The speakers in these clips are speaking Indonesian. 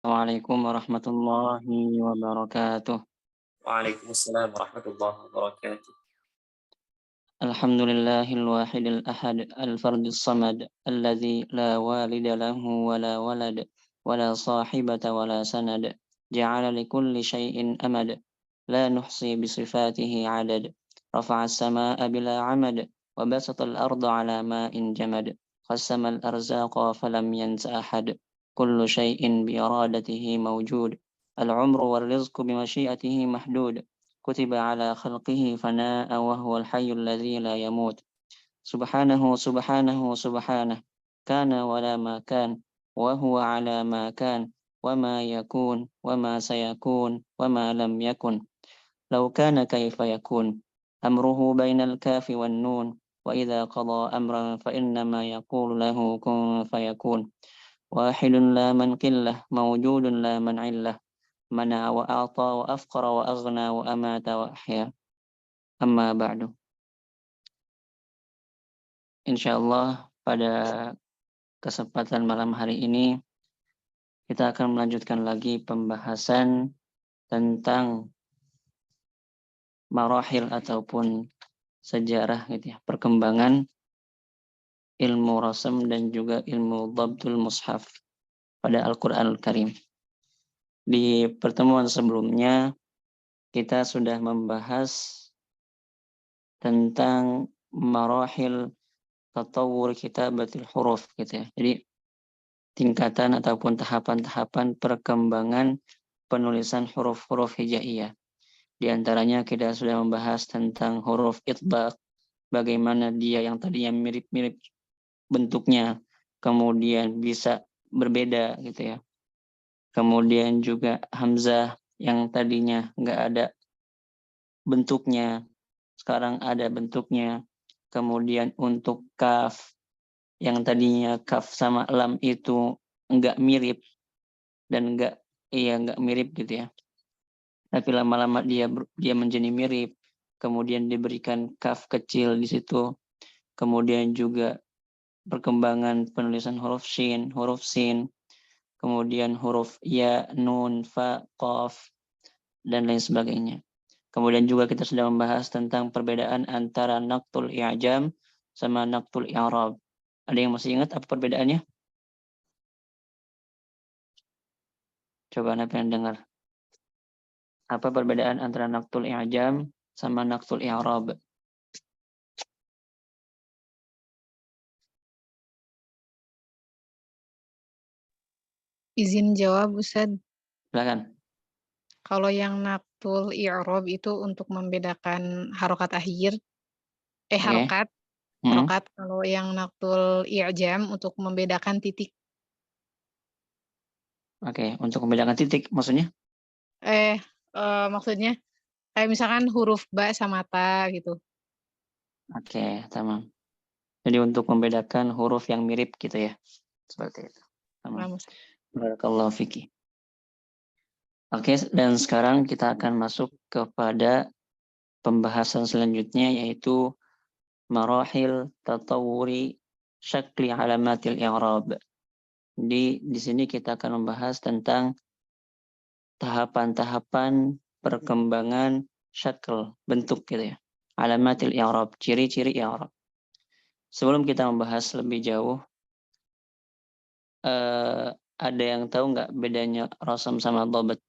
Assalamualaikum warahmatullahi wabarakatuh. Waalaikumsalam warahmatullahi wabarakatuh. Alhamdulillahil wahidil ahad al-fardis samad alladzi la walida lahu wa la walad wa la sahibata wa la sanad ja'ala likulli syai'in amad la nuhsi bi sifatihi adad rafa'a as-samaa'a bila 'amad wa basata al-arda 'ala ma'in jamad qassama al-arzaqa falam yansa ahad kullu syai'in bi iradatihi mawjud al-'umru wal rizqu bi masyiatihi mahdud كتب على خلقه فناء وهو الحي الذي لا يموت سبحانه سبحانه سبحانه كان ولا ما كان وهو على ما كان وما يكون وما سيكون وما لم يكن لو كان كيف يكون أمره بين الكاف والنون وإذا قضى أمرا فإنما يقول له كن فيكون واحد لا من قلة موجود لا من علة منع وأعطى وأفقر وأغنى وأمات وأحيا أما بعد Insyaallah pada kesempatan malam hari ini kita akan melanjutkan lagi pembahasan tentang marahil ataupun sejarah gitu ya, perkembangan ilmu rasam dan juga ilmu dhabtul mushaf pada Al-Qur'anul Karim. Di pertemuan sebelumnya kita sudah membahas tentang marahil tatawur kitabatil huruf gitu ya. Jadi tingkatan ataupun tahapan-tahapan perkembangan penulisan huruf-huruf hijaiyah. Di antaranya kita sudah membahas tentang huruf itbaq, bagaimana dia yang tadinya mirip-mirip bentuknya, kemudian bisa berbeda gitu ya. Kemudian juga hamzah yang tadinya nggak ada bentuknya, sekarang ada bentuknya. Kemudian untuk kaf, yang tadinya kaf sama lam itu nggak mirip dan nggak mirip gitu ya, tapi lama-lama dia menjadi mirip, kemudian diberikan kaf kecil di situ, kemudian juga perkembangan penulisan huruf sin, kemudian huruf ya, nun, fa, qaf, dan lain sebagainya. Kemudian juga kita sudah membahas tentang perbedaan antara naqtul i'jam sama naqtul i'rab. Ada yang masih ingat apa perbedaannya? Coba Anda pengen dengar. Apa perbedaan antara naqtul i'jam sama naqtul i'rab? Izin jawab, Ustadz. Silakan. Kalau yang naqtul i'rab itu untuk membedakan harokat akhir, Oke. harokat, Hmm. harokat. Kalau yang naqtul i'jam untuk membedakan titik. Oke, untuk membedakan titik maksudnya? Maksudnya kayak misalkan huruf ba sama ta gitu. Oke, tamam. Jadi untuk membedakan huruf yang mirip gitu ya. Seperti itu. Tamam. Barakallahu fiki. Oke, dan sekarang kita akan masuk kepada pembahasan selanjutnya yaitu marahil tatawuri syakli alamatil i'rab. Di sini kita akan membahas tentang tahapan-tahapan perkembangan syakl, bentuk gitu ya. Alamatil i'rab, ciri-ciri i'rab. Sebelum kita membahas lebih jauh, ada yang tahu nggak bedanya rasam sama dhabt?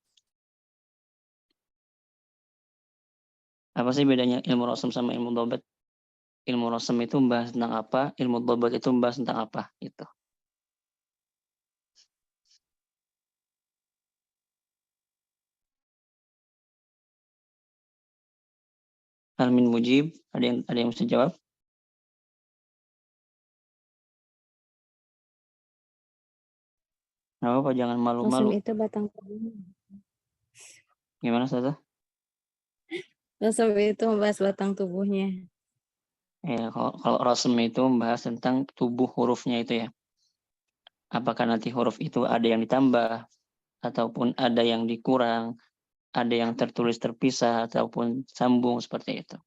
Apa sih bedanya ilmu rasam sama ilmu dhabt? Ilmu rasam itu membahas tentang apa, ilmu dhabt itu membahas tentang apa gitu. Hal min mujib, ada yang bisa jawab? Nggak apa-apa, jangan malu-malu. Rasam itu batang tubuhnya. Gimana Ustazah? Rasam itu membahas batang tubuhnya. Ya, kalau rasam itu membahas tentang tubuh hurufnya itu ya. Apakah nanti huruf itu ada yang ditambah, ataupun ada yang dikurang, ada yang tertulis terpisah, ataupun sambung seperti itu.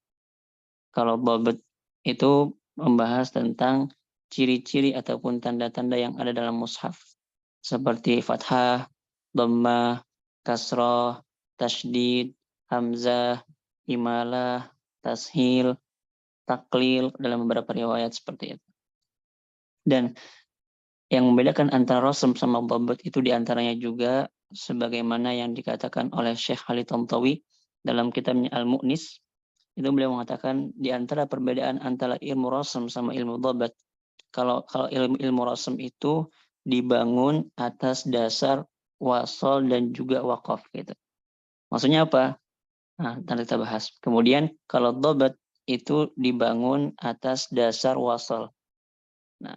Kalau dhabt itu membahas tentang ciri-ciri ataupun tanda-tanda yang ada dalam mushaf. Seperti fathah, dhammah, kasrah, tasydid, hamzah, imalah, tashil, taklil dalam beberapa riwayat seperti itu. Dan yang membedakan antara rasm sama dhabt itu diantaranya juga sebagaimana yang dikatakan oleh Syekh Khalid Tantawi dalam kitabnya Al-Mu'nis. Itu beliau mengatakan di antara perbedaan antara ilmu rasm sama ilmu dhabt. Kalau ilmu rasm itu dibangun atas dasar wasol dan juga waqaf gitu. Maksudnya apa? Nah, nanti kita bahas. Kemudian kalau dhabt itu dibangun atas dasar wasol. Nah,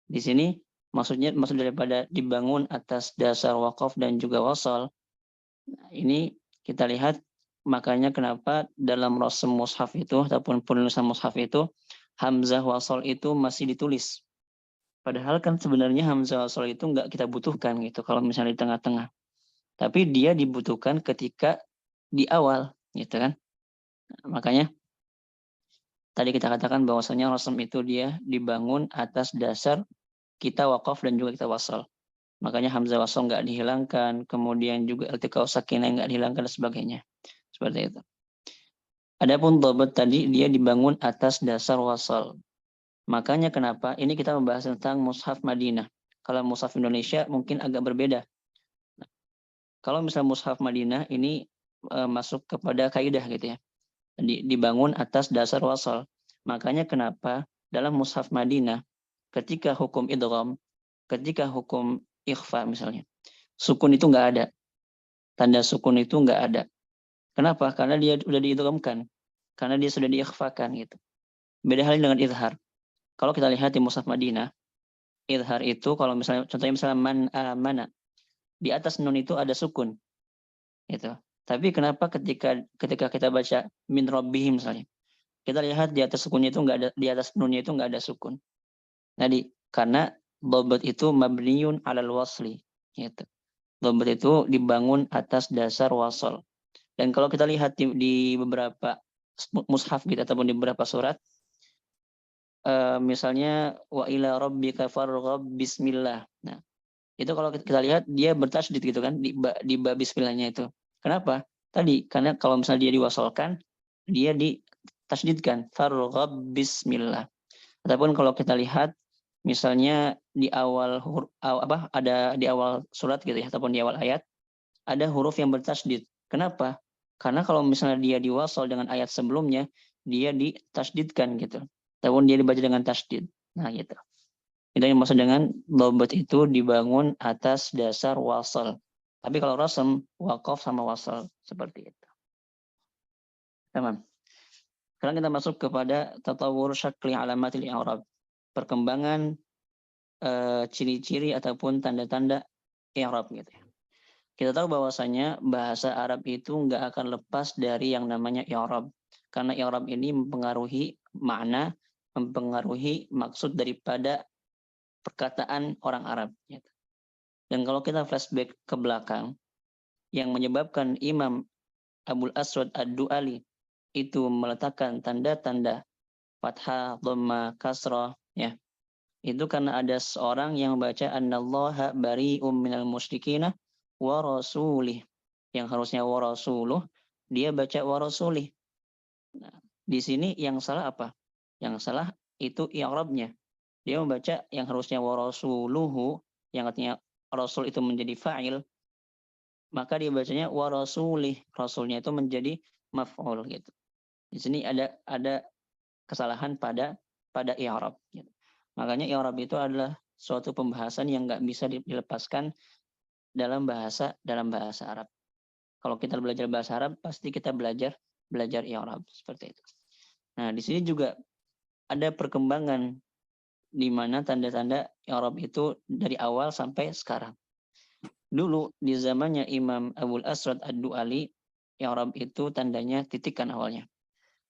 di sini maksud daripada dibangun atas dasar waqaf dan juga wasol. Nah, ini kita lihat makanya kenapa dalam rasm mushaf itu ataupun penulisan mushaf itu hamzah wasol itu masih ditulis. Padahal kan sebenarnya hamzah wasol itu nggak kita butuhkan gitu kalau misalnya di tengah-tengah. Tapi dia dibutuhkan ketika di awal gitu kan. Nah, makanya tadi kita katakan bahwasanya rasm itu dia dibangun atas dasar kita waqaf dan juga kita wasal. Makanya hamzah wasal nggak dihilangkan, kemudian juga iltiqau sakinah nggak dihilangkan dan sebagainya. Seperti itu. Adapun dhabt tadi dia dibangun atas dasar wasal. Makanya kenapa ini kita membahas tentang mushaf Madinah. Kalau mushaf Indonesia mungkin agak berbeda. Kalau misalnya mushaf Madinah ini masuk kepada kaidah gitu ya. Dibangun atas dasar wasal. Makanya kenapa dalam mushaf Madinah ketika hukum idgham, ketika hukum ikhfa misalnya, sukun itu nggak ada. Tanda sukun itu nggak ada. Kenapa? Karena dia sudah diidghamkan. Karena dia sudah diikhfakan gitu. Beda halnya dengan izhar. Kalau kita lihat di mushaf Madinah, izhar itu kalau misalnya contohnya misalnya man amana, di atas nun itu ada sukun. Gitu. Tapi kenapa ketika kita baca min rabbihim misalnya, kita lihat di atas sukunnya itu nggak ada, di atas nunnya itu nggak ada sukun. Jadi karena dhabt itu mabniun alal wasli, gitu. Dhabt itu dibangun atas dasar wasal. Dan kalau kita lihat di beberapa mushaf gitu ataupun di beberapa surat, misalnya wa ila rabbika farghab bismillah. Nah, itu kalau kita lihat dia bertasydid gitu kan di ba bismillahnya itu. Kenapa? Tadi karena kalau misalnya dia diwasalkan, dia ditasydidkan farghab bismillah. Ataupun kalau kita lihat misalnya di awal ada di awal surat gitu ya ataupun di awal ayat ada huruf yang bertasydid. Kenapa? Karena kalau misalnya dia diwasal dengan ayat sebelumnya, dia ditasydidkan gitu. Ataupun dia dibaca dengan tasydid. Nah, gitu. Itu yang maksud dengan dhabt itu dibangun atas dasar wasal. Tapi kalau rasm, waqaf sama wasal seperti itu. Tamam. Sekarang kita masuk kepada tatawur syakli alamatil i'rab. Perkembangan ciri-ciri ataupun tanda-tanda i'rab gitu ya. Kita tahu bahwasanya bahasa Arab itu nggak akan lepas dari yang namanya i'rab. Karena i'rab ini mempengaruhi makna, mempengaruhi maksud daripada perkataan orang Arab. Dan kalau kita flashback ke belakang, yang menyebabkan Imam Abul Aswad Ad-Du'ali itu meletakkan tanda-tanda fathah, dhamma, kasrah, ya, itu karena ada seorang yang membaca annallaha bari'um minal musyrikina wa rasulih. Yang harusnya wa rasuluh, dia baca wa rasulih. Nah, di sini yang salah apa? Yang salah itu i'rabnya. Dia membaca yang harusnya wa rasuluhu, yang artinya rasul itu menjadi fa'il, maka dia bacanya wa rasulih. Rasulnya itu menjadi maf'ul gitu. Di sini ada kesalahan pada i'rab gitu. Makanya i'rab itu adalah suatu pembahasan yang nggak bisa dilepaskan dalam bahasa Arab. Kalau kita belajar bahasa Arab, pasti kita belajar i'rab seperti itu. Nah, di sini juga ada perkembangan di mana tanda-tanda i'rab itu dari awal sampai sekarang. Dulu di zamannya Imam Abul Aswad Ad-Du'ali, i'rab itu tandanya titikkan awalnya.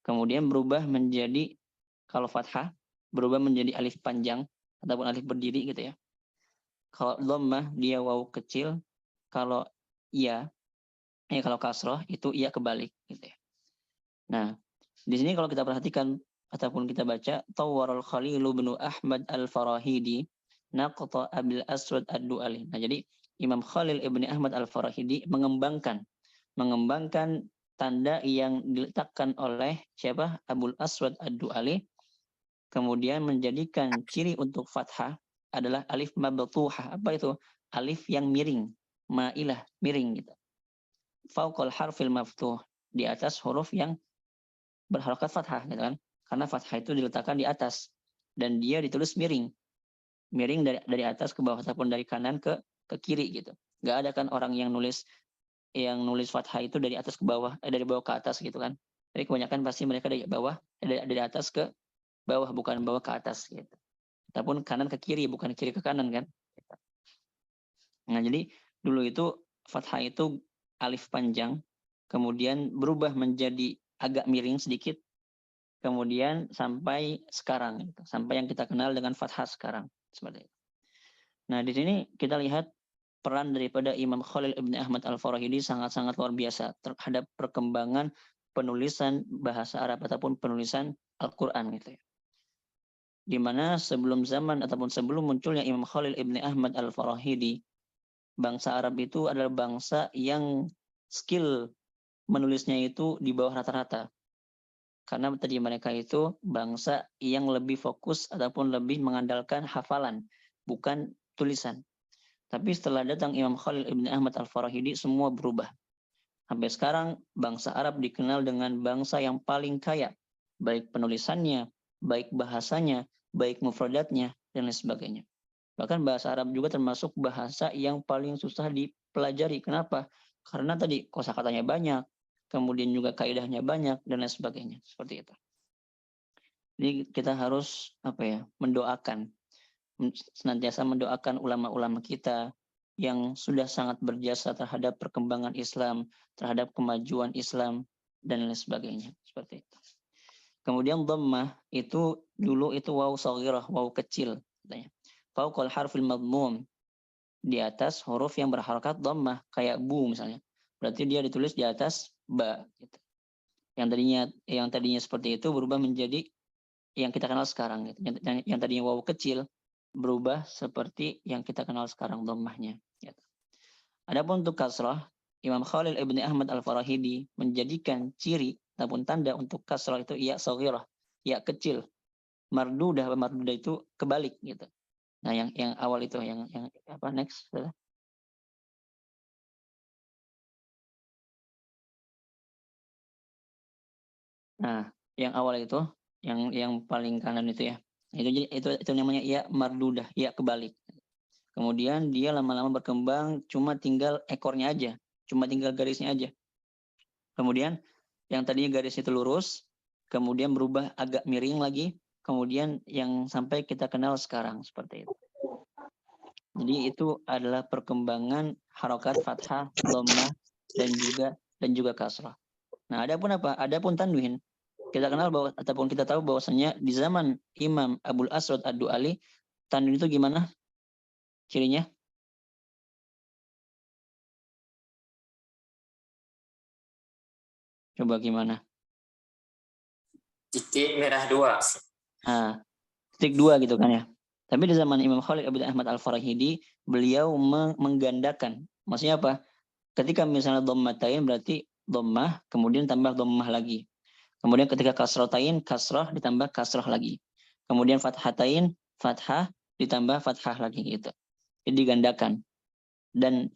Kemudian berubah menjadi kalau fathah berubah menjadi alif panjang ataupun alif berdiri gitu ya. Kalau dhammah dia waw kecil, kalau kalau kasroh itu iya kebalik gitu ya. Nah, di sini kalau kita perhatikan ataupun kita baca Tawwarul Khalilu bin Ahmad Al-Farahidi naqta Abil Aswad Ad-Du'ali. Nah, jadi Imam Khalil ibni Ahmad al-Farahidi mengembangkan tanda yang diletakkan oleh siapa? Abul Aswad ad-Du'ali, kemudian menjadikan ciri untuk fathah adalah alif mabtuhah. Apa itu? Alif yang miring, ma'ilah, miring gitu. Fauqal harfil maftuh, di atas huruf yang berharokat fathah gitu kan. Karena fathah itu diletakkan di atas dan dia ditulis miring. Miring dari atas ke bawah ataupun dari kanan ke kiri gitu. Nggak ada kan orang yang nulis fathah itu dari atas ke bawah, dari bawah ke atas gitu kan. Jadi kebanyakan pasti mereka dari bawah, dari atas ke bawah, bukan bawah ke atas gitu. Ataupun kanan ke kiri, bukan kiri ke kanan kan. Nah jadi dulu itu fathah itu alif panjang, kemudian berubah menjadi agak miring sedikit, kemudian sampai sekarang, gitu. Sampai yang kita kenal dengan fathah sekarang. Seperti itu. Nah di sini kita lihat peran daripada Imam Khalil ibn Ahmad al-Farahidi sangat-sangat luar biasa terhadap perkembangan penulisan bahasa Arab ataupun penulisan Al-Quran gitu ya. Di mana sebelum zaman ataupun sebelum munculnya Imam Khalil ibn Ahmad al-Farahidi, bangsa Arab itu adalah bangsa yang skill menulisnya itu di bawah rata-rata. Karena tadi mereka itu bangsa yang lebih fokus ataupun lebih mengandalkan hafalan, bukan tulisan. Tapi setelah datang Imam Khalil ibn Ahmad al-Farahidi, semua berubah. Sampai sekarang bangsa Arab dikenal dengan bangsa yang paling kaya, baik penulisannya, baik bahasanya, baik mufradatnya, dan lain sebagainya. Bahkan bahasa Arab juga termasuk bahasa yang paling susah dipelajari. Kenapa? Karena tadi kosakatanya banyak, kemudian juga kaidahnya banyak, dan lain sebagainya. Seperti itu. Jadi kita harus mendoakan, senantiasa mendoakan ulama-ulama kita yang sudah sangat berjasa terhadap perkembangan Islam, terhadap kemajuan Islam, dan lain sebagainya. Seperti itu. Kemudian dhammah itu dulu itu waw shaghirah, waw kecil katanya. Fauqal harfil madmum, di atas huruf yang berharakat dhammah, kayak bu misalnya. Berarti dia ditulis di atas ba gitu. Yang tadinya seperti itu berubah menjadi yang kita kenal sekarang gitu. Yang tadinya waw kecil berubah seperti yang kita kenal sekarang dhammahnya gitu. Adapun untuk kasrah, Imam Khalil ibn Ahmad al-Farahidi menjadikan ciri ataupun tanda untuk kasrah itu ya shaghirah, ya kecil. Mardudah itu kebalik gitu. Nah, yang awal itu yang apa next? Nah, yang awal itu yang paling kanan itu ya. Itu namanya ya mardudah, ya kebalik. Kemudian dia lama-lama berkembang, cuma tinggal ekornya aja, cuma tinggal garisnya aja. Kemudian yang tadinya garis itu lurus, kemudian berubah agak miring lagi, kemudian yang sampai kita kenal sekarang seperti itu. Jadi itu adalah perkembangan harokat fathah, dhammah, dan juga kasrah. Nah, adapun apa? Adapun tanwin. Kita kenal bahwa ataupun kita tahu bahwasanya di zaman Imam Abul Aswad ad-Du'ali, tanwin itu gimana cirinya? Coba gimana? Titik merah 2. Nah, titik 2 gitu kan ya. Tapi di zaman Imam Khalil ibn Ahmad al-Farahidi, beliau menggandakan. Maksudnya apa? Ketika misalnya dhammatain berarti dhammah, kemudian tambah dhammah lagi. Kemudian ketika kasratain, kasrah ditambah kasrah lagi. Kemudian fathatain, fathah ditambah fathah lagi gitu. Jadi digandakan. Dan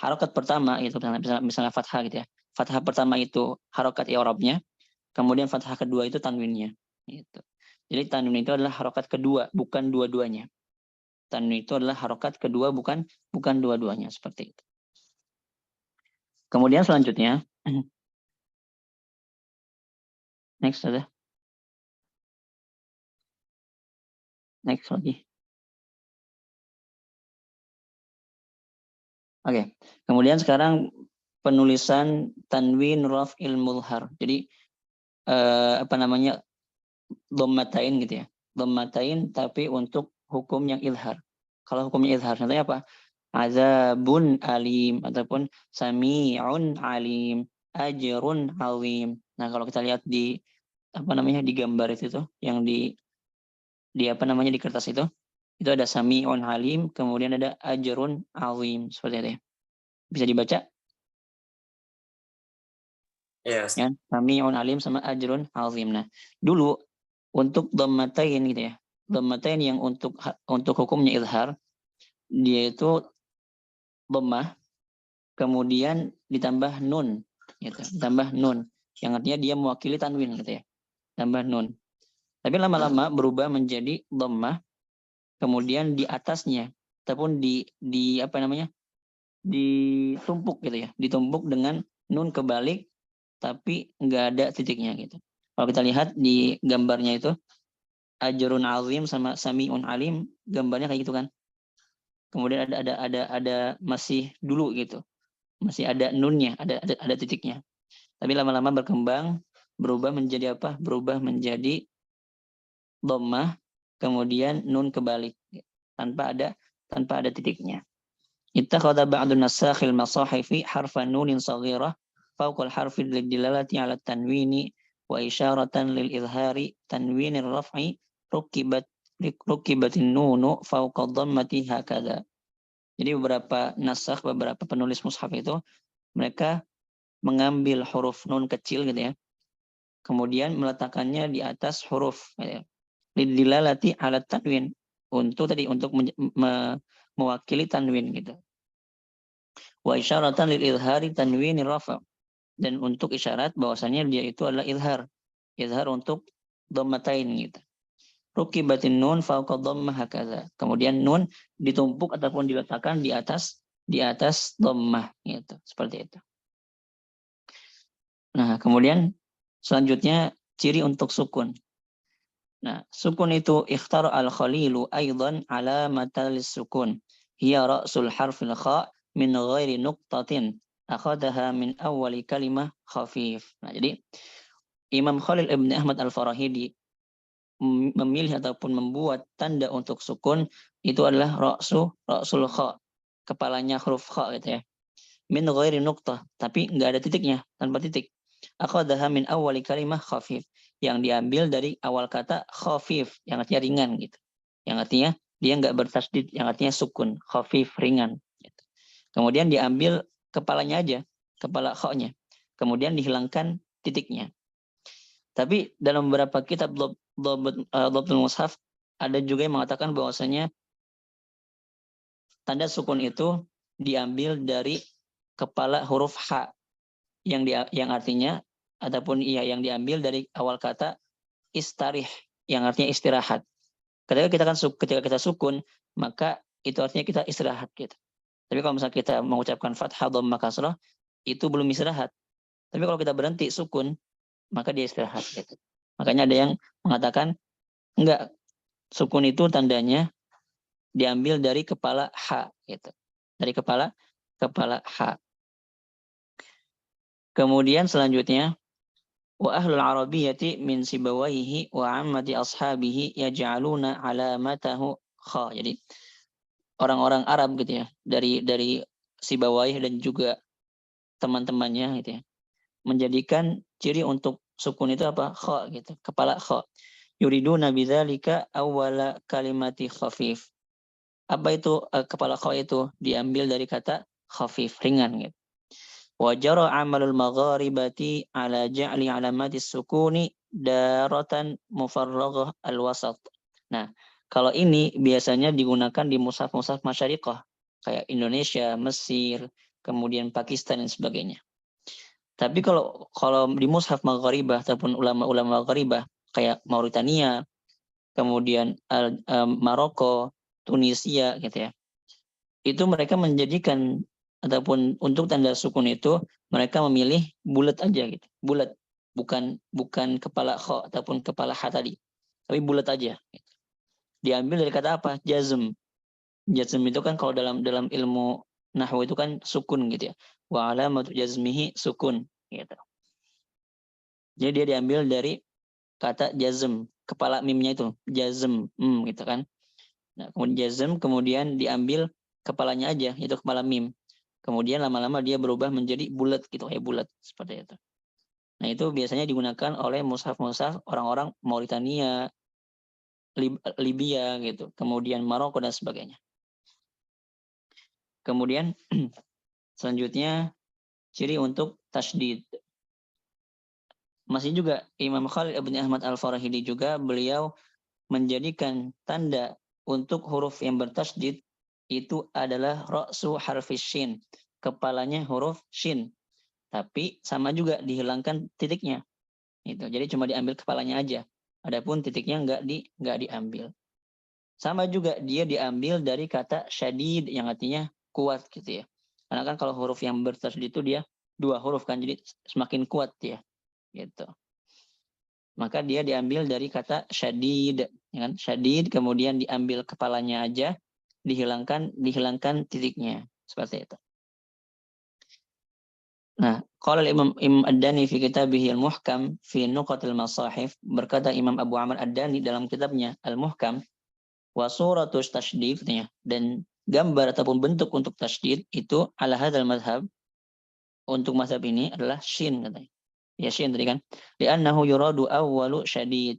harokat pertama itu misalnya fathah gitu ya. Fathah pertama itu harokat i'rabnya, kemudian fathah kedua itu tanwinnya gitu. Jadi tanwin itu adalah harokat kedua, bukan dua-duanya. Tanwin itu adalah harokat kedua, bukan dua-duanya, seperti itu. Kemudian selanjutnya, next ada. Next lagi. Oke. Kemudian sekarang penulisan tanwin raf'il mulhar. Jadi dhammatain gitu ya. Dhammatain tapi untuk hukum yang ilhar. Kalau hukumnya ilhar, contohnya apa? Azabun alim ataupun sami'un alim, ajrun azim. Nah, kalau kita lihat di di gambar itu tuh yang di kertas itu Itu ada sami'un alim, kemudian ada ajrun azim. Seperti itu ya. Bisa dibaca? Ya, Ya, sami'un alim sama ajrun azim. Nah, dulu untuk dhammatain gitu ya. Dhammatain yang untuk hukumnya izhar, dia itu dhammah kemudian ditambah nun gitu. Ditambah nun yang artinya dia mewakili tanwin gitu ya. Tambah nun. Tapi lama-lama berubah menjadi dhammah kemudian di atasnya ataupun di apa namanya? Ditumpuk gitu ya. Ditumpuk dengan nun kebalik tapi nggak ada titiknya gitu. Kalau kita lihat di gambarnya itu ajrun azim sama samiun alim, gambarnya kayak gitu kan. Kemudian ada masih dulu gitu. Masih ada nunnya, ada titiknya. Tapi lama-lama berkembang, berubah menjadi apa? Berubah menjadi dhammah, kemudian nun kebalik tanpa ada titiknya. Ittakhadha ba'dun nasakhil masahifi harfa nunin saghirah fawqa al-harfi lidilalati 'ala tanwini wa isyaratan lil izhari tanwinir raf'i rukibatin nunu fawqa dhammati hakadha. Jadi beberapa penulis mushaf itu mereka mengambil huruf nun kecil gitu ya. Kemudian meletakkannya di atas huruf gitu ya. Lidilalati 'ala tanwin untuk mewakili tanwin gitu. Wa isyaratan lil izhari tanwin rafa, dan untuk isyarat bahwasannya dia itu adalah izhar untuk dhammatain gitu. Rukibatin nun fawqa dhammah hakaza, kemudian nun ditumpuk ataupun diletakkan di atas dhammah gitu, seperti itu. Nah, kemudian selanjutnya ciri untuk sukun. Nah, sukun itu ikhtar al-khalilu aidan alamatan lis-sukun hiya ra'sul harfil kha min ghairi nuqtatin akhadaha min awwali kalimah khafif. Nah, jadi Imam Khalil Ibn Ahmad Al-Farahidi memilih ataupun membuat tanda untuk sukun itu adalah ra'sul kha, kepalanya huruf kha gitu ya. Min ghairi nuqtah, tapi enggak ada titiknya, tanpa titik. Akhadaha min awwali kalimah khafif, yang diambil dari awal kata khafif, yang artinya ringan gitu. Yang artinya dia enggak bertasdid, yang artinya sukun, khafif, ringan gitu. Kemudian diambil kepalanya aja, kepala kha-nya. Kemudian dihilangkan titiknya. Tapi dalam beberapa kitab Dhabtul Mushaf ada juga yang mengatakan bahwasanya tanda sukun itu diambil dari kepala huruf ha yang artinya ataupun yang diambil dari awal kata istarih yang artinya istirahat. Ketika kita sukun maka itu artinya kita istirahat gitu. Tapi kalau misalnya kita mengucapkan fathah dhammah kasrah itu belum istirahat. Tapi kalau kita berhenti sukun maka dia istirahat gitu. Makanya ada yang mengatakan enggak, sukun itu tandanya diambil dari kepala ha gitu. Dari kepala ha. Kemudian selanjutnya wa ahlul arabiyyati min sibawaihi wa ammati ashabihi yaj'aluna alamatahu kha. Jadi orang-orang Arab gitu ya, dari Sibawaih dan juga teman-temannya gitu ya, menjadikan ciri untuk sukun itu apa? Kha gitu, kepala kha. Yuriduna bidzalika awwala kalimati khafif. Apa itu kepala kha itu? Diambil dari kata khafif, ringan gitu. Wa jara amalul magharibati ala ja'li alamati sukuni daratan mufarraghah al-wasat. Nah, kalau ini biasanya digunakan di mushaf-mushaf masyariqah kayak Indonesia, Mesir, kemudian Pakistan dan sebagainya. Tapi kalau di mushaf magharibah ataupun ulama-ulama magharibah kayak Mauritania, kemudian Maroko, Tunisia gitu ya. Itu mereka menjadikan ataupun untuk tanda sukun itu mereka memilih bulat aja gitu. Bulat, bukan kepala kha ataupun kepala ha tadi. Tapi bulat aja gitu. Diambil dari kata apa? Jazm. Jazm itu kan kalau dalam ilmu nahwu itu kan sukun gitu ya. Wa alamatu jazmihi sukun gitu. Jadi dia diambil dari kata jazm, kepala mimnya itu jazm, gitu kan. Nah, kemudian jazm kemudian diambil kepalanya aja, itu kepala mim. Kemudian lama-lama dia berubah menjadi bulat gitu, kayak bulat seperti itu. Nah, itu biasanya digunakan oleh mushaf-mushaf orang-orang Mauritania, Libya gitu, kemudian Maroko dan sebagainya. Kemudian selanjutnya ciri untuk tasydid. Masih juga Imam Khalil ibn Ahmad Al-Farahidi juga beliau menjadikan tanda untuk huruf yang bertasydid itu adalah ra'su harfis shin, kepalanya huruf shin. Tapi sama juga dihilangkan titiknya. Itu. Jadi cuma diambil kepalanya aja. Adapun titiknya enggak diambil. Sama juga dia diambil dari kata syadid yang artinya kuat gitu ya. Karena kan kalau huruf yang bertasydid itu dia 2 huruf kan, jadi semakin kuat dia. Gitu. Maka dia diambil dari kata syadid, ya kan? Syadid kemudian diambil kepalanya aja, dihilangkan titiknya, seperti itu. Nah, qala Imam Ad-Dani fi kitabih Al-Muhkam fi Nuqatil Masahif, berkata Imam Abu Amr Ad-Dani dalam kitabnya Al-Muhkam, wa suratus tasydid katanya, dan gambar ataupun bentuk untuk tasydid itu ala hadzal mazhab, untuk mazhab ini adalah shin katanya. Ya shin tadi kan. Li'annahu yuradu awwalu syadid.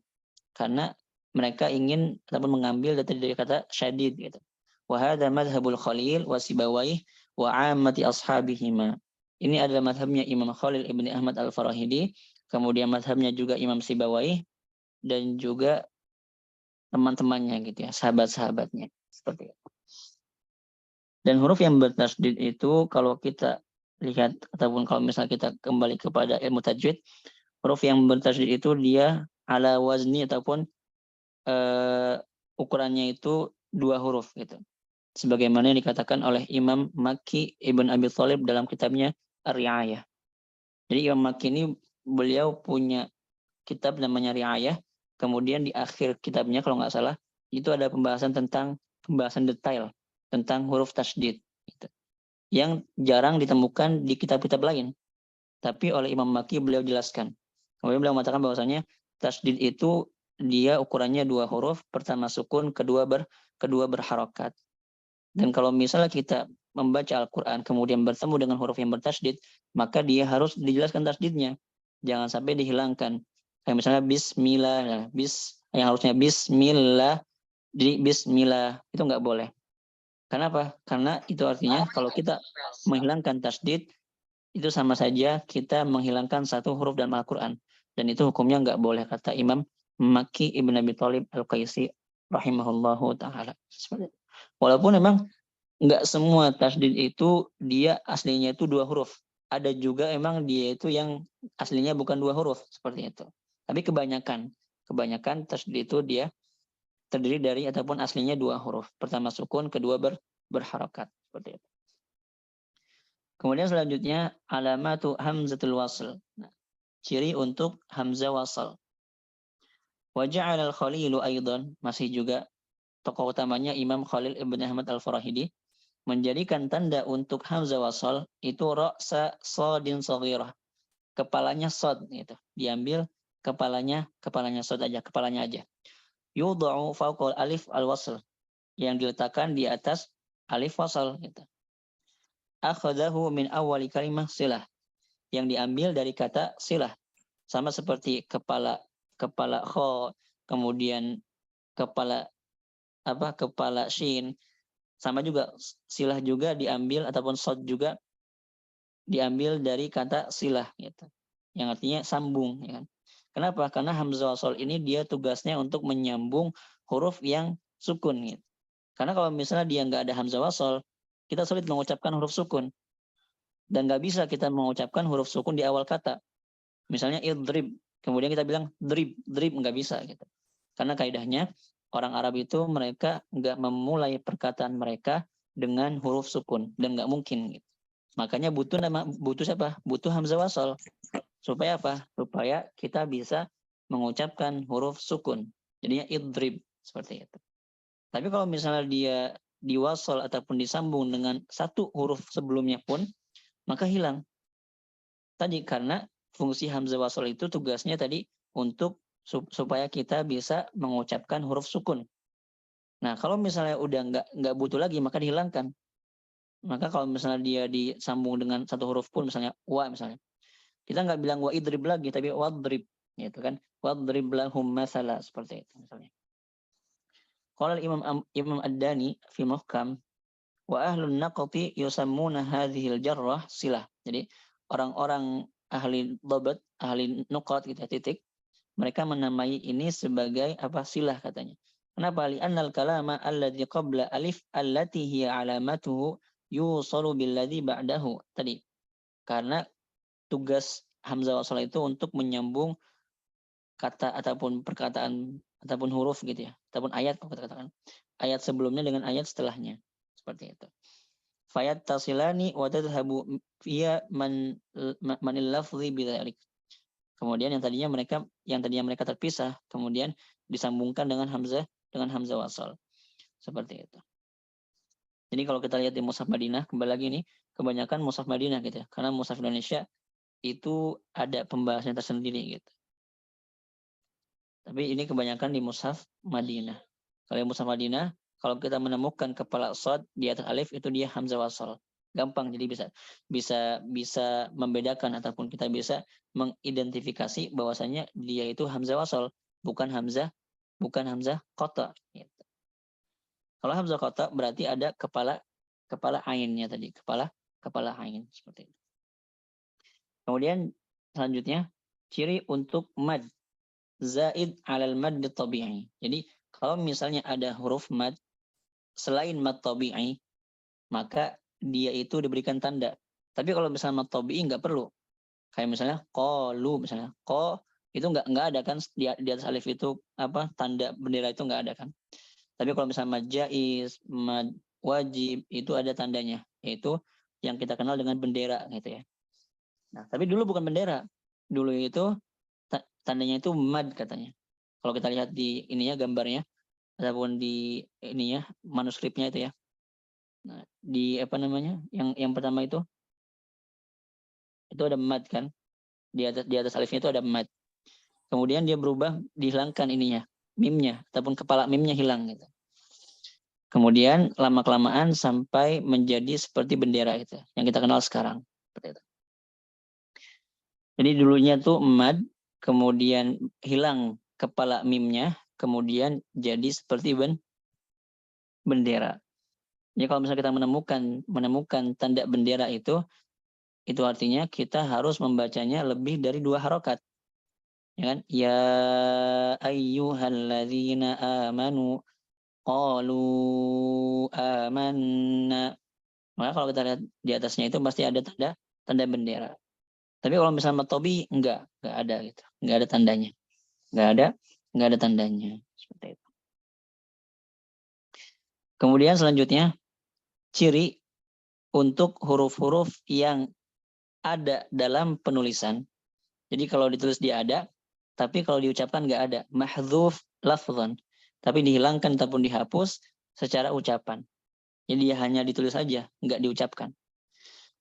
Karena mereka ingin ataupun mengambil dari kata syadid gitu. Wa hadza madhhabul Khalil wa Sibawayh wa 'ammati ashabihima. Ini adalah mazhabnya Imam Khalil ibn Ahmad Al-Farahidi, kemudian mazhabnya juga Imam Sibawayh dan juga teman-temannya gitu ya, sahabat-sahabatnya seperti itu. Dan huruf yang bertasydid itu kalau kita lihat ataupun kalau misalnya kita kembali kepada ilmu tajwid, huruf yang bertasydid itu dia ala wazni ataupun ukurannya itu 2 huruf gitu. Sebagaimana yang dikatakan oleh Imam Makki Ibn Abi Thalib dalam kitabnya Ar-Ri'ayah. Jadi Imam Makki ini beliau punya kitab namanya Ri'ayah. Kemudian di akhir kitabnya kalau nggak salah itu ada pembahasan detail tentang huruf tasydid gitu, yang jarang ditemukan di kitab-kitab lain. Tapi oleh Imam Makki beliau jelaskan. Kemudian beliau mengatakan bahwasanya tasydid itu dia ukurannya 2 huruf, pertama sukun, kedua berharokat. Dan kalau misalnya kita membaca Al-Quran kemudian bertemu dengan huruf yang bertasydid, maka dia harus dijelaskan tasydidnya. Jangan sampai dihilangkan. Kayak misalnya bismillah, yang harusnya bismillah, jadi bismillah, itu nggak boleh. Kenapa? Karena itu artinya kalau kita menghilangkan tasydid, itu sama saja kita menghilangkan satu huruf dalam Al-Quran. Dan itu hukumnya nggak boleh, kata Imam Makki Ibn Abi Thalib Al-Qaisi rahimahullahu ta'ala. Walaupun memang nggak semua tasydid itu dia aslinya itu 2 huruf. Ada juga emang dia itu yang aslinya bukan 2 huruf, seperti itu. Tapi kebanyakan tasydid itu dia terdiri dari ataupun aslinya 2 huruf. Pertama sukun, kedua berharokat, seperti itu. Kemudian selanjutnya alamatu hamzatul wasl. Nah, ciri untuk hamzah wasl. Wa ja'ala al-Khalilu aidan, masih juga tokoh utamanya Imam Khalil ibn Ahmad Al-Farahidi menjadikan tanda untuk hamzah wasl itu ra'sa shadin shaghirah. Kepalanya shad gitu. Diambil kepalanya shad aja, kepalanya aja. Yudha'u fawqa alif al-wasl, yang diletakkan di atas alif wasl gitu. Akhadahu min awali kalimah silah, yang diambil dari kata silah. Sama seperti kepala kha, kemudian kepala shin, sama juga silah juga diambil ataupun shad juga diambil dari kata silah gitu. Yang artinya sambung ya kan. Kenapa? Karena hamzah wasl ini dia tugasnya untuk menyambung huruf yang sukun gitu. Karena kalau misalnya dia nggak ada hamzah wasl, kita sulit mengucapkan huruf sukun. Dan nggak bisa kita mengucapkan huruf sukun di awal kata. Misalnya idrib, kemudian kita bilang drib nggak bisa gitu. Karena kaidahnya orang Arab itu mereka nggak memulai perkataan mereka dengan huruf sukun dan nggak mungkin gitu. Makanya butuh siapa? Butuh hamzah wasl. Supaya apa? Supaya kita bisa mengucapkan huruf sukun. Jadinya idrib seperti itu. Tapi kalau misalnya dia diwasal ataupun disambung dengan satu huruf sebelumnya pun, maka hilang. Tadi karena fungsi hamzah wasal itu tugasnya tadi untuk supaya kita bisa mengucapkan huruf sukun. Nah, kalau misalnya udah nggak butuh lagi, maka dihilangkan. Maka kalau misalnya dia disambung dengan satu huruf pun, misalnya wa misalnya, kita nggak bilang wa idrib lagi, tapi wadrib, gitu kan? Wadrib lahum masala, seperti itu misalnya. Qala Imam Ad-Dani fi Muhkam wa ahlun naqti yusammuna hadhil jarrah silah. Jadi orang-orang ahli dhabat, ahli nuqat gitu titik, mereka menamai ini sebagai apa? Silah katanya. Kenapa? Li'annal kalama alladhi qabla alif allati hiya alamatuhu yusalu billadhi ba'dahu. Tadi. Karena tugas hamzah wasal itu untuk menyambung kata ataupun perkataan ataupun huruf gitu ya, ataupun ayat kalau kita katakan. Ayat sebelumnya dengan ayat setelahnya. Seperti itu. Fayat tasilani wa tadhhabu fiya manil lafzi bidzalik. Kemudian yang tadinya mereka terpisah, kemudian disambungkan dengan hamzah wasal. Seperti itu. Jadi kalau kita lihat di Mushaf Madinah, kembali lagi nih, kebanyakan Mushaf Madinah gitu ya. Karena Mushaf Indonesia itu ada pembahasannya tersendiri gitu. Tapi ini kebanyakan di Mushaf Madinah. Kalau di Mushaf Madinah, kalau kita menemukan kepala shad di atas alif itu dia hamzah wasal. Gampang, jadi bisa membedakan ataupun kita bisa mengidentifikasi bahwasanya dia itu hamzah wasal, bukan hamzah qata gitu. Kalau hamzah qata berarti ada kepala ainnya tadi, kepala ain seperti itu. Kemudian selanjutnya ciri untuk mad zaid 'alal mad tabi'i. Jadi kalau misalnya ada huruf mad selain mad tabi'i, maka dia itu diberikan tanda. Tapi kalau misalnya mad tabi'i nggak perlu. Kayak misalnya qalu, misalnya qa itu nggak ada kan di atas alif itu apa tanda bendera itu nggak ada kan. Tapi kalau misalnya mad jaiz, mad wajib itu ada tandanya, yaitu yang kita kenal dengan bendera gitu ya. Nah, tapi dulu bukan bendera. Dulu itu tandanya itu mad katanya. Kalau kita lihat di ininya gambarnya ataupun di ininya manuskripnya itu ya. Nah, di apa namanya? Yang pertama itu ada mad kan. Di atas alifnya itu ada mad. Kemudian dia berubah, dihilangkan ininya, mimnya ataupun kepala mimnya hilang gitu. Kemudian lama-kelamaan sampai menjadi seperti bendera itu yang kita kenal sekarang. Seperti itu. Jadi dulunya tuh mad, kemudian hilang kepala mimnya, kemudian jadi seperti bendera. Jadi kalau misalnya kita menemukan tanda bendera itu artinya kita harus membacanya lebih dari 2 harokat. Ya kan? Ya ayyuhalladzina amanu qalu amanna. Maka kalau kita lihat di atasnya itu pasti ada tanda bendera. Tapi kalau misalnya matobi enggak ada gitu. Enggak ada tandanya. Enggak ada tandanya. Seperti itu. Kemudian selanjutnya ciri untuk huruf-huruf yang ada dalam penulisan. Jadi kalau ditulis dia ada, tapi kalau diucapkan enggak ada. Mahdzuf lafzan. Tapi dihilangkan ataupun dihapus secara ucapan. Jadi dia hanya ditulis saja, enggak diucapkan.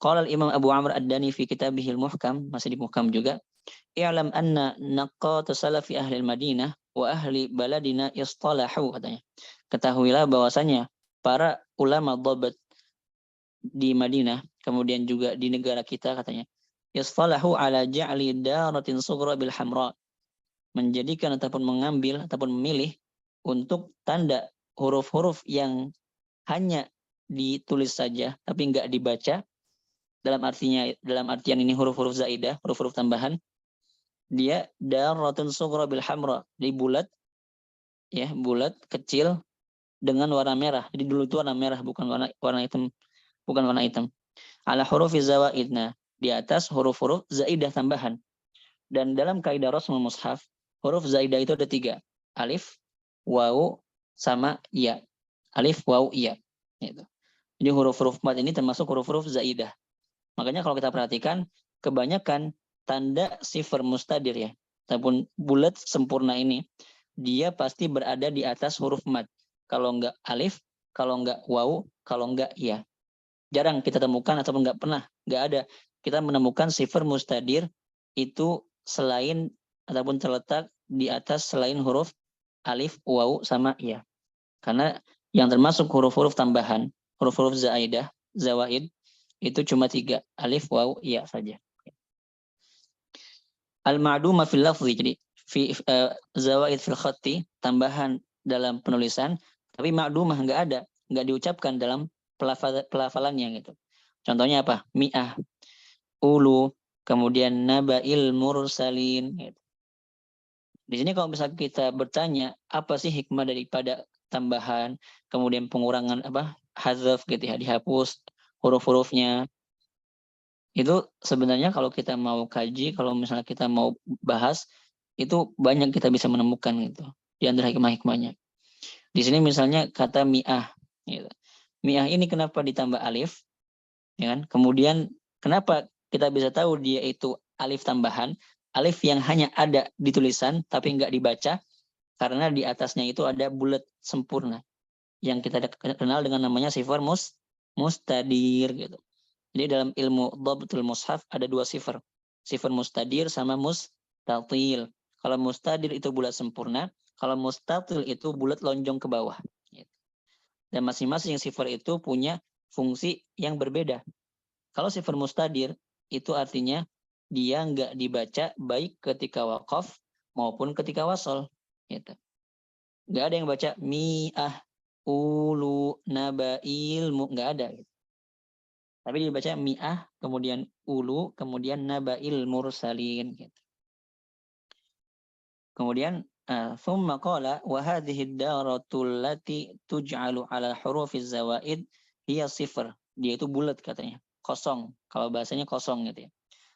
Qala al-Imam Abu Amr Ad-Dani fi kitabihil Muhkam, masih di Muhkam juga. I'lam anna naqat salafi ahli Madinah wa ahli baladina istalahu katanya. Ketahuilah bahwasanya para ulama dhabat di Madinah, kemudian juga di negara kita katanya, istalahu ala ja'li daratin sughra bil hamra. Menjadikan ataupun mengambil ataupun memilih untuk tanda huruf-huruf yang hanya ditulis saja tapi enggak dibaca. Dalam artian ini huruf-huruf zaidah, huruf-huruf tambahan, dia daratun sughra bil hamra, di bulat ya, bulat kecil dengan warna merah. Jadi dulu itu warna merah, bukan warna hitam. Ala hurufi zawaidna, di atas huruf-huruf zaidah tambahan. Dan dalam kaidah rasmul mushaf, huruf zaidah itu ada 3. Alif, waw, sama ya. Alif, waw, ya. Gitu. Jadi huruf-huruf mad ini termasuk huruf-huruf zaidah. Makanya kalau kita perhatikan, kebanyakan tanda sifar mustadir ya, ataupun bulat sempurna ini, dia pasti berada di atas huruf mad. Kalau enggak alif, kalau enggak waw, kalau enggak ya. Jarang kita temukan ataupun enggak ada. Kita menemukan sifar mustadir itu selain ataupun terletak di atas selain huruf alif, waw, sama ya. Karena yang termasuk huruf-huruf tambahan, huruf-huruf zaidah, zawaid, itu cuma 3, alif, waw, ya saja. Al-ma'duma fil lafzi, jadi zawaid fil khatti, tambahan dalam penulisan, Tapi ma'dumah nggak ada, nggak diucapkan dalam pelafalannya gitu. Contohnya apa? Mi'ah, ulu, kemudian naba'il mursalin gitu. Di sini kalau misalnya kita bertanya apa sih hikmah daripada tambahan, kemudian pengurangan apa? Hazaf gitu ya, dihapus huruf-hurufnya. Itu sebenarnya kalau kita mau kaji, kalau misalnya kita mau bahas, itu banyak kita bisa menemukan gitu di antara hikmah-hikmahnya. Di sini misalnya kata mi'ah gitu. Mi'ah ini kenapa ditambah alif? Ya kan? Kemudian kenapa kita bisa tahu dia itu alif tambahan, alif yang hanya ada di tulisan tapi enggak dibaca karena di atasnya itu ada bulat sempurna yang kita kenal dengan namanya sifar mustadir gitu. Jadi dalam ilmu dhabtul mushaf ada dua sifar. Sifar mustadir sama mustatil. Kalau mustadir itu bulat sempurna, kalau mustatil itu bulat lonjong ke bawah. Dan masing-masing sifar itu punya fungsi yang berbeda. Kalau sifar mustadir itu artinya dia nggak dibaca baik ketika waqaf maupun ketika wasol. Gitu. Nggak ada yang baca mi'ah, ulu, naba'il, nggak ada. Gitu. Tapi dibaca mi'ah, kemudian ulu, kemudian naba'il mursalin. Gitu. Kemudian ثم قال وهذه الدارة التي تجعل على حروف الزوائد هي صفر. Dia itu bulat katanya, kosong. Kalau bahasanya kosong gitu ya.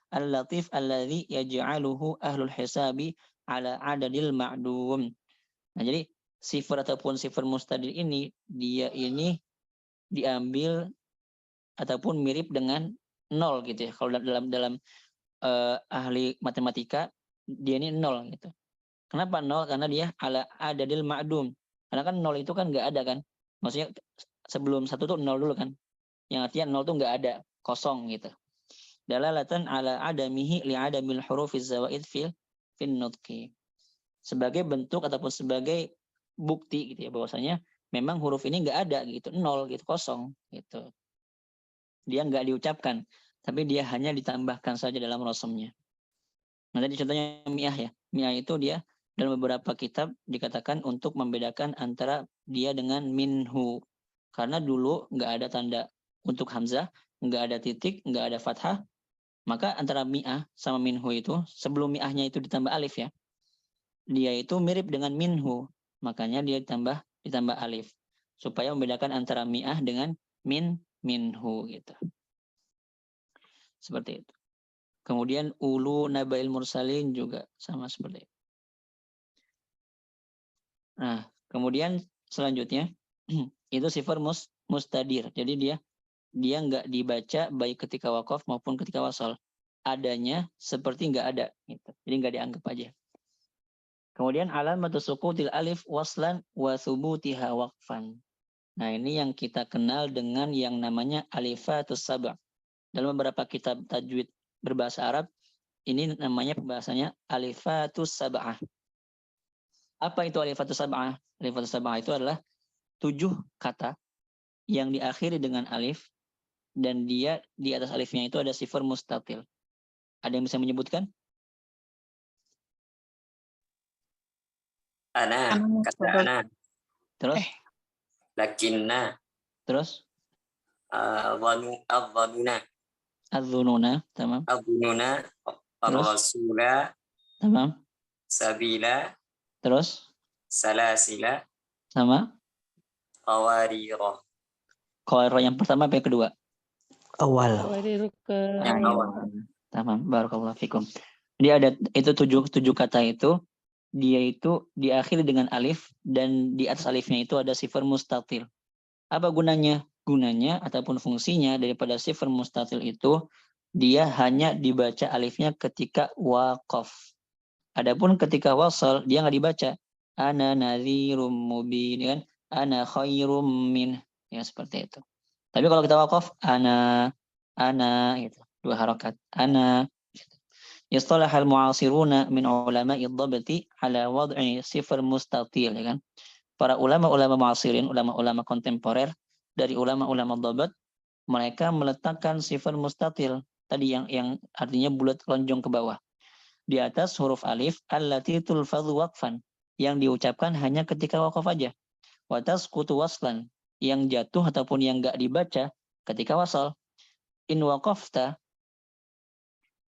Al-latif alladhi yaj'aluhu ahlul hisabi ala adadil ma'dum. Nah, jadi sifar ataupun sifar mustadir ini dia ini diambil ataupun mirip dengan nol gitu ya. Kalau dalam ahli matematika dia ini nol gitu. Kenapa nol? Karena dia ala adadil ma'dum. Karena kan nol itu kan nggak ada kan. Maksudnya sebelum satu tuh nol dulu kan. Yang artinya nol tuh nggak ada, kosong gitu. Dalalatan ala adamihi li adamil hurufiz zawaid fil nutqi. Sebagai bentuk ataupun sebagai bukti gitu ya bahwasanya memang huruf ini nggak ada gitu, nol gitu, kosong gitu. Dia nggak diucapkan, tapi dia hanya ditambahkan saja dalam rosomnya. Nah tadi contohnya mi'ah ya. Mi'ah itu dia dalam beberapa kitab dikatakan untuk membedakan antara dia dengan minhu. Karena dulu nggak ada tanda untuk hamzah, nggak ada titik, nggak ada fathah. Maka antara mi'ah sama minhu itu, sebelum mi'ahnya itu ditambah alif ya, dia itu mirip dengan minhu. Makanya dia ditambah alif. Supaya membedakan antara mi'ah dengan minhu gitu. Seperti itu. Kemudian ulu naba'il mursalin juga sama seperti itu. Nah, kemudian selanjutnya itu sifar mustadir. Jadi dia nggak dibaca baik ketika waqaf maupun ketika wasal. Adanya seperti nggak ada. Gitu. Jadi nggak dianggap aja. Kemudian alamatu suqutil alif waslan wa thubutiha waqfan. Nah, ini yang kita kenal dengan yang namanya alifatus sab'. Dalam beberapa kitab tajwid berbahasa Arab, ini namanya pembahasannya alifatus sab'ah. Apa itu alifatus sab'ah? Alifatus sab'ah itu adalah 7 kata yang diakhiri dengan alif dan dia di atas alifnya itu ada sifar mustatil. Ada yang bisa menyebutkan? Ana, kata ana. Terus? Lakinna. Terus? Adhanuna. Az-zununa, tamam. Adhanuna. Ar-rasula. Tamam. Sabila. Terus? Salasila. Sama? Qawarira. Qawarira yang pertama apa yang kedua? Awal. Yang awal. Tamam, barakallahu fikum. Jadi ada itu tujuh kata itu, dia itu diakhiri dengan alif dan di atas alifnya itu ada sifar mustatil. Apa gunanya? Gunanya ataupun fungsinya daripada sifar mustatil itu dia hanya dibaca alifnya ketika waqaf. Adapun ketika wasal dia nggak dibaca. Ana nadhirum mubin kan? Ana khairum min, ya seperti itu. Tapi kalau kita waqaf ana gitu. 2 harakat. Ana. Istalah al-mu'asiruna min ulama'i dhabti ala wad'i sifar mustatil, ya kan? Para ulama-ulama mu'asirin, ulama-ulama kontemporer dari ulama-ulama dhabt, mereka meletakkan sifar mustatil tadi yang artinya bulat lonjong ke bawah. Di atas huruf alif allati tulfadhu waqfan, yang diucapkan hanya ketika waqaf aja. wa tasqutu waslan, yang jatuh ataupun yang enggak dibaca ketika wasal. In waqafta,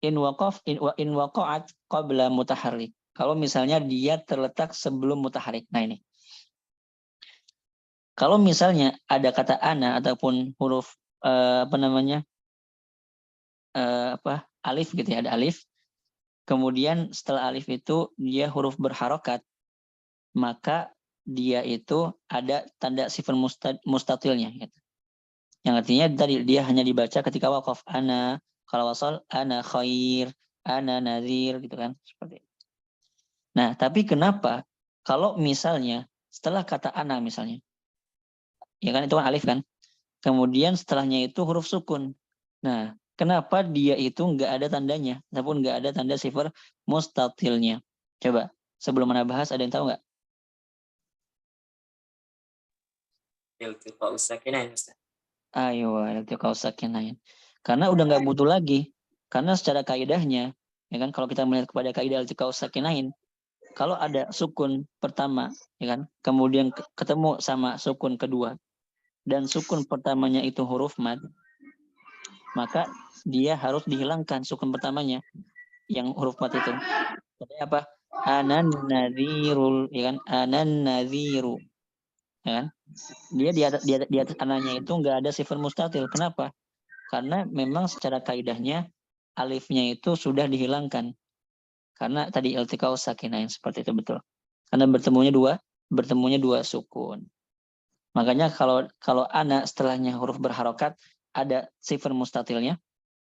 in waqa'at qabla mutaharrik. Kalau misalnya dia terletak sebelum mutaharrik. Nah ini. Kalau misalnya ada kata ana ataupun huruf alif gitu ya, ada alif. Kemudian setelah alif itu dia huruf berharokat, maka dia itu ada tanda sifat mustatilnya. Gitu. Yang artinya tadi dia hanya dibaca ketika waqaf. Ana, kalau wasal ana khair, ana nazir gitu kan. Seperti itu. Nah, tapi kenapa kalau misalnya setelah kata ana misalnya, ya kan itu kan alif kan, kemudian setelahnya itu huruf sukun. Nah, kenapa dia itu nggak ada tandanya, ataupun nggak ada tanda sifat mustatilnya? Coba, sebelum mana bahas, ada yang tahu nggak? Iltiqa'us sakinain, Ustaz. Ayo, iltiqa'u sakinain. Karena udah nggak butuh lagi. Karena secara kaidahnya, ya kan, kalau kita melihat kepada kaidah iltiqa'u sakinain, kalau ada sukun pertama, ya kan, kemudian ketemu sama sukun kedua, dan sukun pertamanya itu huruf mad, maka dia harus dihilangkan sukun pertamanya yang huruf mad itu. Jadi apa? Anan nadhirul, ya kan? Anan nadhiru, ya kan? Dia di atas ananya itu nggak ada sifat mustatil. Kenapa? Karena memang secara kaidahnya alifnya itu sudah dihilangkan. Karena tadi iltiqa'u sakinain, seperti itu betul. Karena bertemunya dua sukun. Makanya kalau ana setelahnya huruf berharokat ada sifat mustatilnya.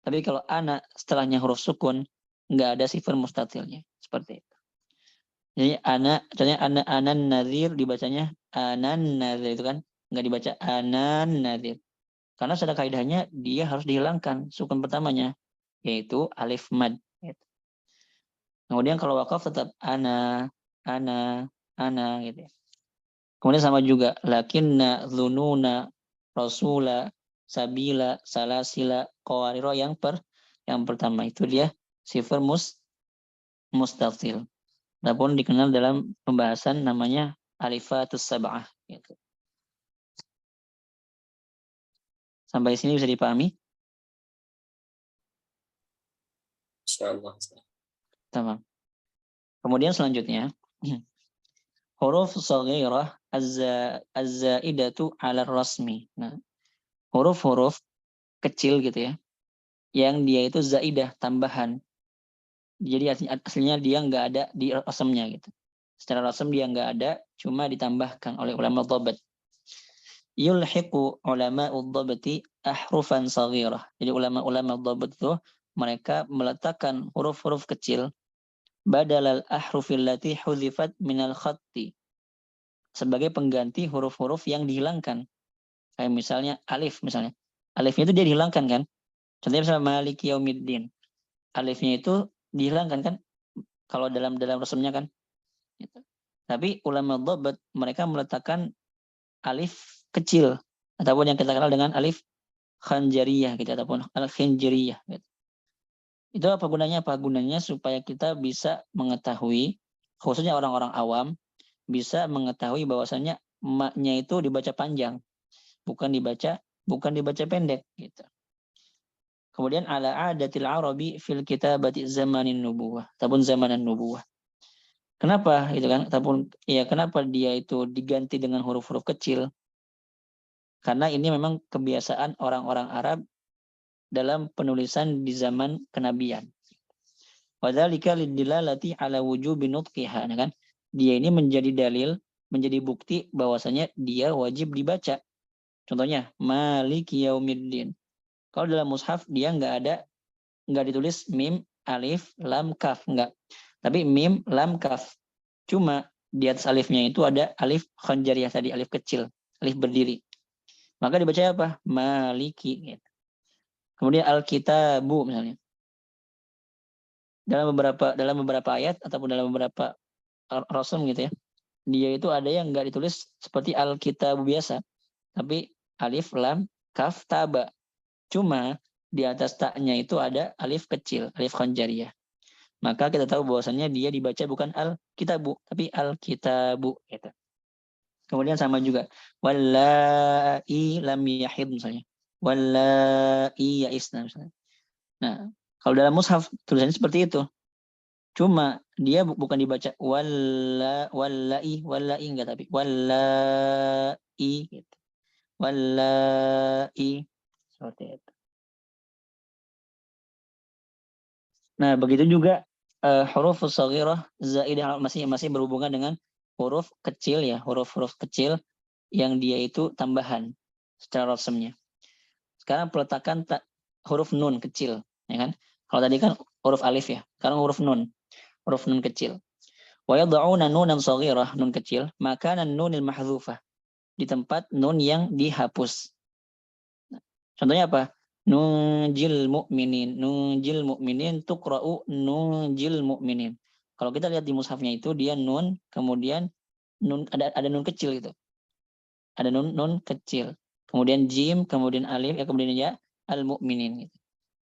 Tapi kalau ana setelahnya huruf sukun nggak ada sifat mustatilnya. Seperti itu. Jadi contohnya anan nazir dibacanya anan nazir, itu kan nggak dibaca anan nazir. Karena secara kaidahnya dia harus dihilangkan sukun pertamanya, yaitu alif mad. Gitu. Kemudian kalau wakaf tetap ana gitu ya. Kemudian sama juga lakinna, dzununa, rasula, sabila, salasila, qawariro yang pertama itu dia sifat mustatil. Adapun dikenal dalam pembahasan namanya alifatus sab'ah gitu. Sampai sini bisa dipahami? Insyaallah, Ustaz. Tamam. Kemudian selanjutnya huruf shaghirah az-zaidatu 'ala rasmi. Nah, huruf-huruf kecil gitu ya, yang dia itu zaidah, tambahan. Jadi aslinya dia nggak ada di rasamnya gitu. Secara rasam dia nggak ada, cuma ditambahkan oleh ulama dhabt. Yulhiqu ulama'ud dhabti ahrufan shaghirah. Jadi ulama-ulama dhabt itu mereka meletakkan huruf-huruf kecil badalal ahrufil lati hudhifat minal khatti, sebagai pengganti huruf-huruf yang dihilangkan. Kayak misalnya alif misalnya. Alifnya itu dia dihilangkan kan? Contohnya misalnya maliki yaumiddin. Alifnya itu dihilangkan kan? Kalau dalam rasamnya kan? Gitu. Tapi ulama dhabt mereka meletakkan alif kecil ataupun yang kita kenal dengan alif khanjariyah gitu ataupun al-khinjariyah gitu. Itu apa gunanya? Apa gunanya? Supaya kita bisa mengetahui, khususnya orang-orang awam, bisa mengetahui bahwasannya maknya itu dibaca panjang, bukan dibaca pendek gitu. Kemudian ala adatil arabi fil kitabati zamanin nubuwah, ataupun zamanan nubuwah. Kenapa gitu kan? Ataupun ya kenapa dia itu diganti dengan huruf-huruf kecil? Karena ini memang kebiasaan orang-orang Arab dalam penulisan di zaman kenabian. Wadzalika lidilalati ala wujubi nutqiha, kan? Dia ini menjadi dalil, menjadi bukti bahwasanya dia wajib dibaca. Contohnya Maliki Yaumiddin. Kalau dalam mushaf dia nggak ditulis mim, alif, lam, kaf, enggak. Tapi mim, lam, kaf. Cuma di atas alifnya itu ada alif khanjariyah tadi, alif kecil, alif berdiri. Maka dibaca apa? Maliki. Gitu. Kemudian al-kitabu misalnya. Dalam beberapa ayat ataupun dalam beberapa rasul gitu ya, dia itu ada yang nggak ditulis seperti al-kitabu biasa, tapi alif, lam, kaf, taba. Cuma di atas taknya itu ada alif kecil, alif khanjariyah. Maka kita tahu bahwasannya dia dibaca bukan al-kitabu, tapi al-kitabu gitu. Kemudian sama juga wallai lam yahid misalnya. Wallai ya'isna misalnya. Nah, kalau dalam mushaf tulisannya seperti itu. Cuma dia bukan dibaca wallai enggak, tapi wallai gitu. Wallai seperti itu. Nah, begitu juga huruf shaghirah zaidah masih berhubungan dengan huruf kecil ya, huruf-huruf kecil yang dia itu tambahan secara rasamnya. Sekarang peletakan huruf nun kecil, ya kan? Kalau tadi kan huruf alif ya, sekarang huruf nun kecil. Wa yad'una nunan shaghirah, nun kecil, makanan nunil mahdzufah, di tempat nun yang dihapus. Contohnya apa? Nunjil mu'minin tuqra'u nunjil mu'minin. Kalau kita lihat di mushafnya itu dia nun, kemudian nun ada nun kecil gitu. Ada nun kecil. Kemudian jim, kemudian alif, kemudian ya al-mu'minin gitu.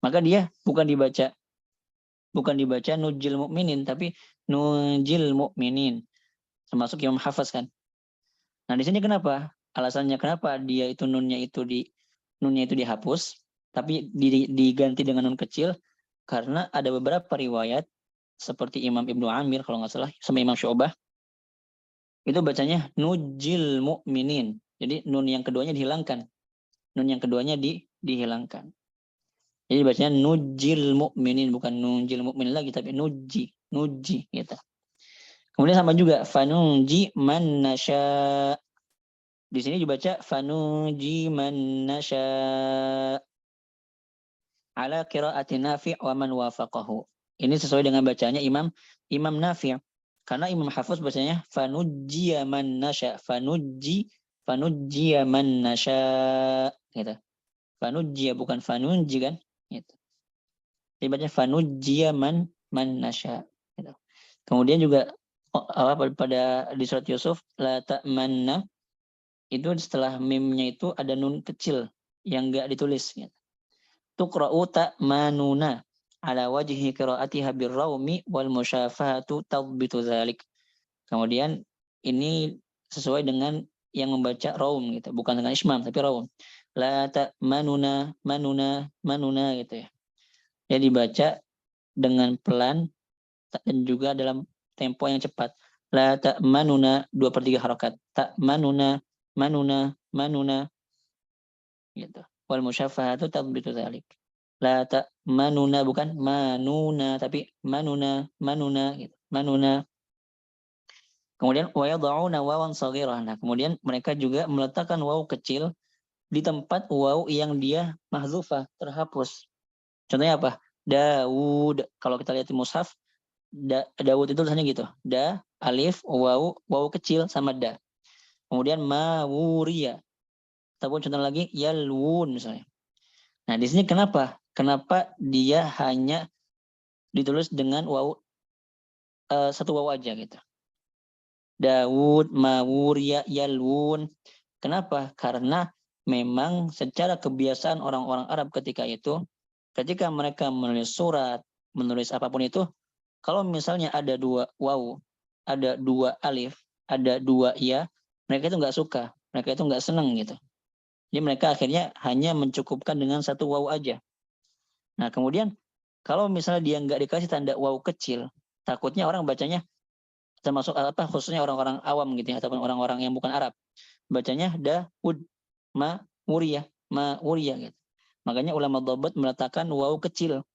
Maka dia bukan dibaca nunjil mu'minin, tapi nunjil mu'minin. Termasuk Imam Hafaz kan. Nah, di sini kenapa? Alasannya kenapa dia itu nunnya itu dihapus, tapi diganti dengan nun kecil, karena ada beberapa riwayat seperti Imam Ibnu Amir kalau nggak salah sama Imam Syu'bah itu bacanya nujil mu'minin. Jadi nun yang keduanya dihilangkan. Nun yang keduanya dihilangkan. Jadi bacanya nujil mu'minin, bukan nujil mu'minin lagi, tapi nuji gitu. Kemudian sama juga fanuji man nasya. Di sini dibaca fanuji man nasya ala qiraati Nafi' wa man wafaqahu. Ini sesuai dengan bacanya Imam Nafi'. Karena Imam Hafiz bacanya fanujjiya man nasya, fanujjiya man nasya gitu. Fanujjiya bukan fanunji kan? Gitu. Jadi bacanya fanujjiya man nasya gitu. Kemudian juga pada di surat Yusuf la ta'manna itu setelah mimnya itu ada nun kecil yang enggak ditulis gitu. Tuqra'u ta'manuna ala wajhi qira'atiha birraumi wal musyafahatu tadbitu dzalik. Kemudian ini sesuai dengan yang membaca raum gitu, bukan dengan ismam tapi raum. La manuna gitu ya. Dia dibaca dengan pelan dan juga dalam tempo yang cepat. La manuna 2/3 harokat. Manuna gitu. Wal musyafahatu tadbitu dzalik. La manuna bukan manuna tapi manuna gitu. Manuna. Kemudian wa yad'una wawan shaghirah. Nah, kemudian mereka juga meletakkan waw kecil di tempat waw yang dia mahdzufah, terhapus. Contohnya apa? Daud. Kalau kita lihat di mushaf, Daud itu tulisannya gitu. Da, alif, waw kecil sama da. Kemudian mawuriya. Ataupun contoh lagi yalwun misalnya. Nah, di sini kenapa? Kenapa dia hanya ditulis dengan waw satu waw aja gitu. Daud, Mawuriya, Yalwun. Kenapa? Karena memang secara kebiasaan orang-orang Arab ketika itu, ketika mereka menulis surat, menulis apapun itu, kalau misalnya ada 2 waw, ada 2 alif, ada 2 ya, mereka itu nggak suka, mereka itu nggak senang gitu. Jadi mereka akhirnya hanya mencukupkan dengan 1 waw aja. Nah, kemudian kalau misalnya dia nggak dikasih tanda waw kecil, takutnya orang bacanya termasuk khususnya orang-orang awam gitu ya, ataupun orang-orang yang bukan Arab, bacanya Daud, Ma'uriyah gitu. Makanya ulama dhabat meletakkan waw kecil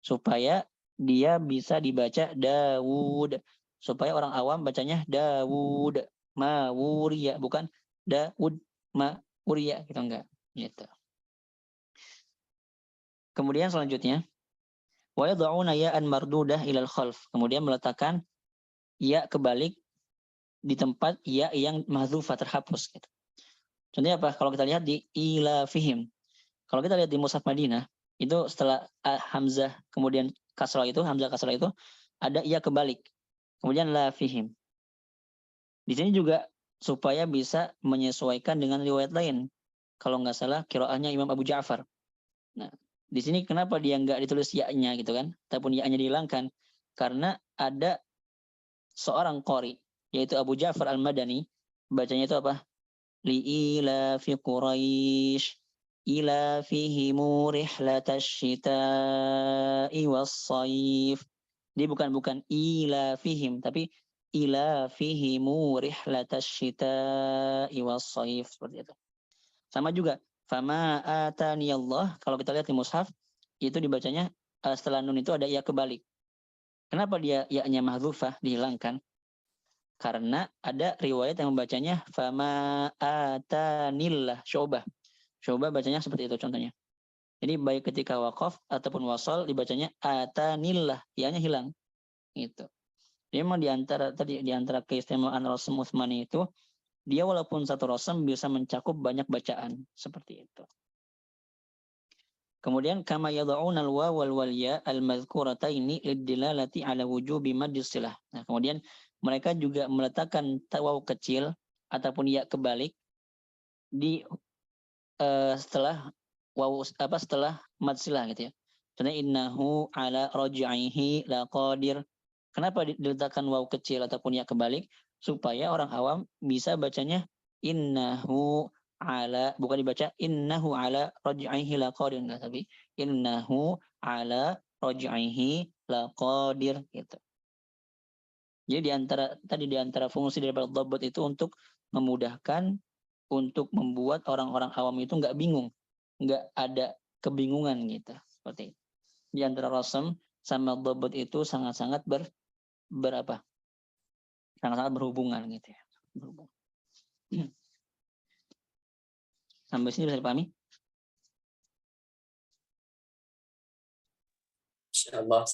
supaya dia bisa dibaca Daud, supaya orang awam bacanya Daud, Ma'uriyah, bukan Daud, Ma'uriyah gitu, enggak gitu. Kemudian selanjutnya wa yad'una ya'an mardudah ilal khalf, kemudian meletakkan ya kebalik di tempat ya yang mahdzufah, terhapus gitu. Contohnya apa? Kalau kita lihat di ilafihim. Kalau kita lihat di mushaf Madinah, itu setelah hamzah kemudian kasrah itu, hamzah kasrah itu ada ya kebalik. Kemudian la fihim. Di sini juga supaya bisa menyesuaikan dengan riwayat lain. Kalau nggak salah qiraahnya Imam Abu Ja'far. Nah, di sini kenapa dia nggak ditulis ya-nya gitu kan? Ataupun ya-nya dihilangkan? Karena ada seorang qari, yaitu Abu Ja'far Al-Madani, bacanya itu apa? Li'ilafi Quraisy ilafihimu rihlatasyita'i was-sayf. Dia bukan ilafihim, tapi ilafihimu rihlatasyita'i was-sayf, seperti itu. Sama juga fama ataniyallah, kalau kita lihat di mushaf itu dibacanya setelah nun itu ada ya kebalik. Kenapa dia ya-nya mahdzufah dihilangkan? Karena ada riwayat yang membacanya fama atanillah syu'bah. Syu'bah bacanya seperti itu contohnya. Jadi baik ketika waqaf ataupun wasal dibacanya atanillah, ya-nya hilang. Gitu. Jadi memang di antara keistimewaan rasm Utsmani itu dia walaupun satu rasm bisa mencakup banyak bacaan seperti itu. Kemudian kama yad'una al-waw wal ya al-madhkurataini lidilalati ala wujubi maddis silah. Nah, kemudian mereka juga meletakkan waw kecil ataupun ya kebalik di setelah waw setelah mad silah gitu ya. Contohnya innahu ala raj'ihi laqadir. Kenapa diletakkan waw kecil ataupun ya kebalik? Supaya orang awam bisa bacanya innahu ala, bukan dibaca innahu ala raj'ihi laqadir, enggak, tapi innahu ala raj'ihi laqadir gitu. Jadi di antara fungsi daripada dhabt itu untuk memudahkan, untuk membuat orang-orang awam itu enggak bingung, enggak ada kebingungan gitu. Seperti itu. Di antara rasm sama dhabt itu sangat-sangat sangat-sangat berhubungan gitu ya. Berhubungan. Sampai sini bisa dipahami? Insyaallah.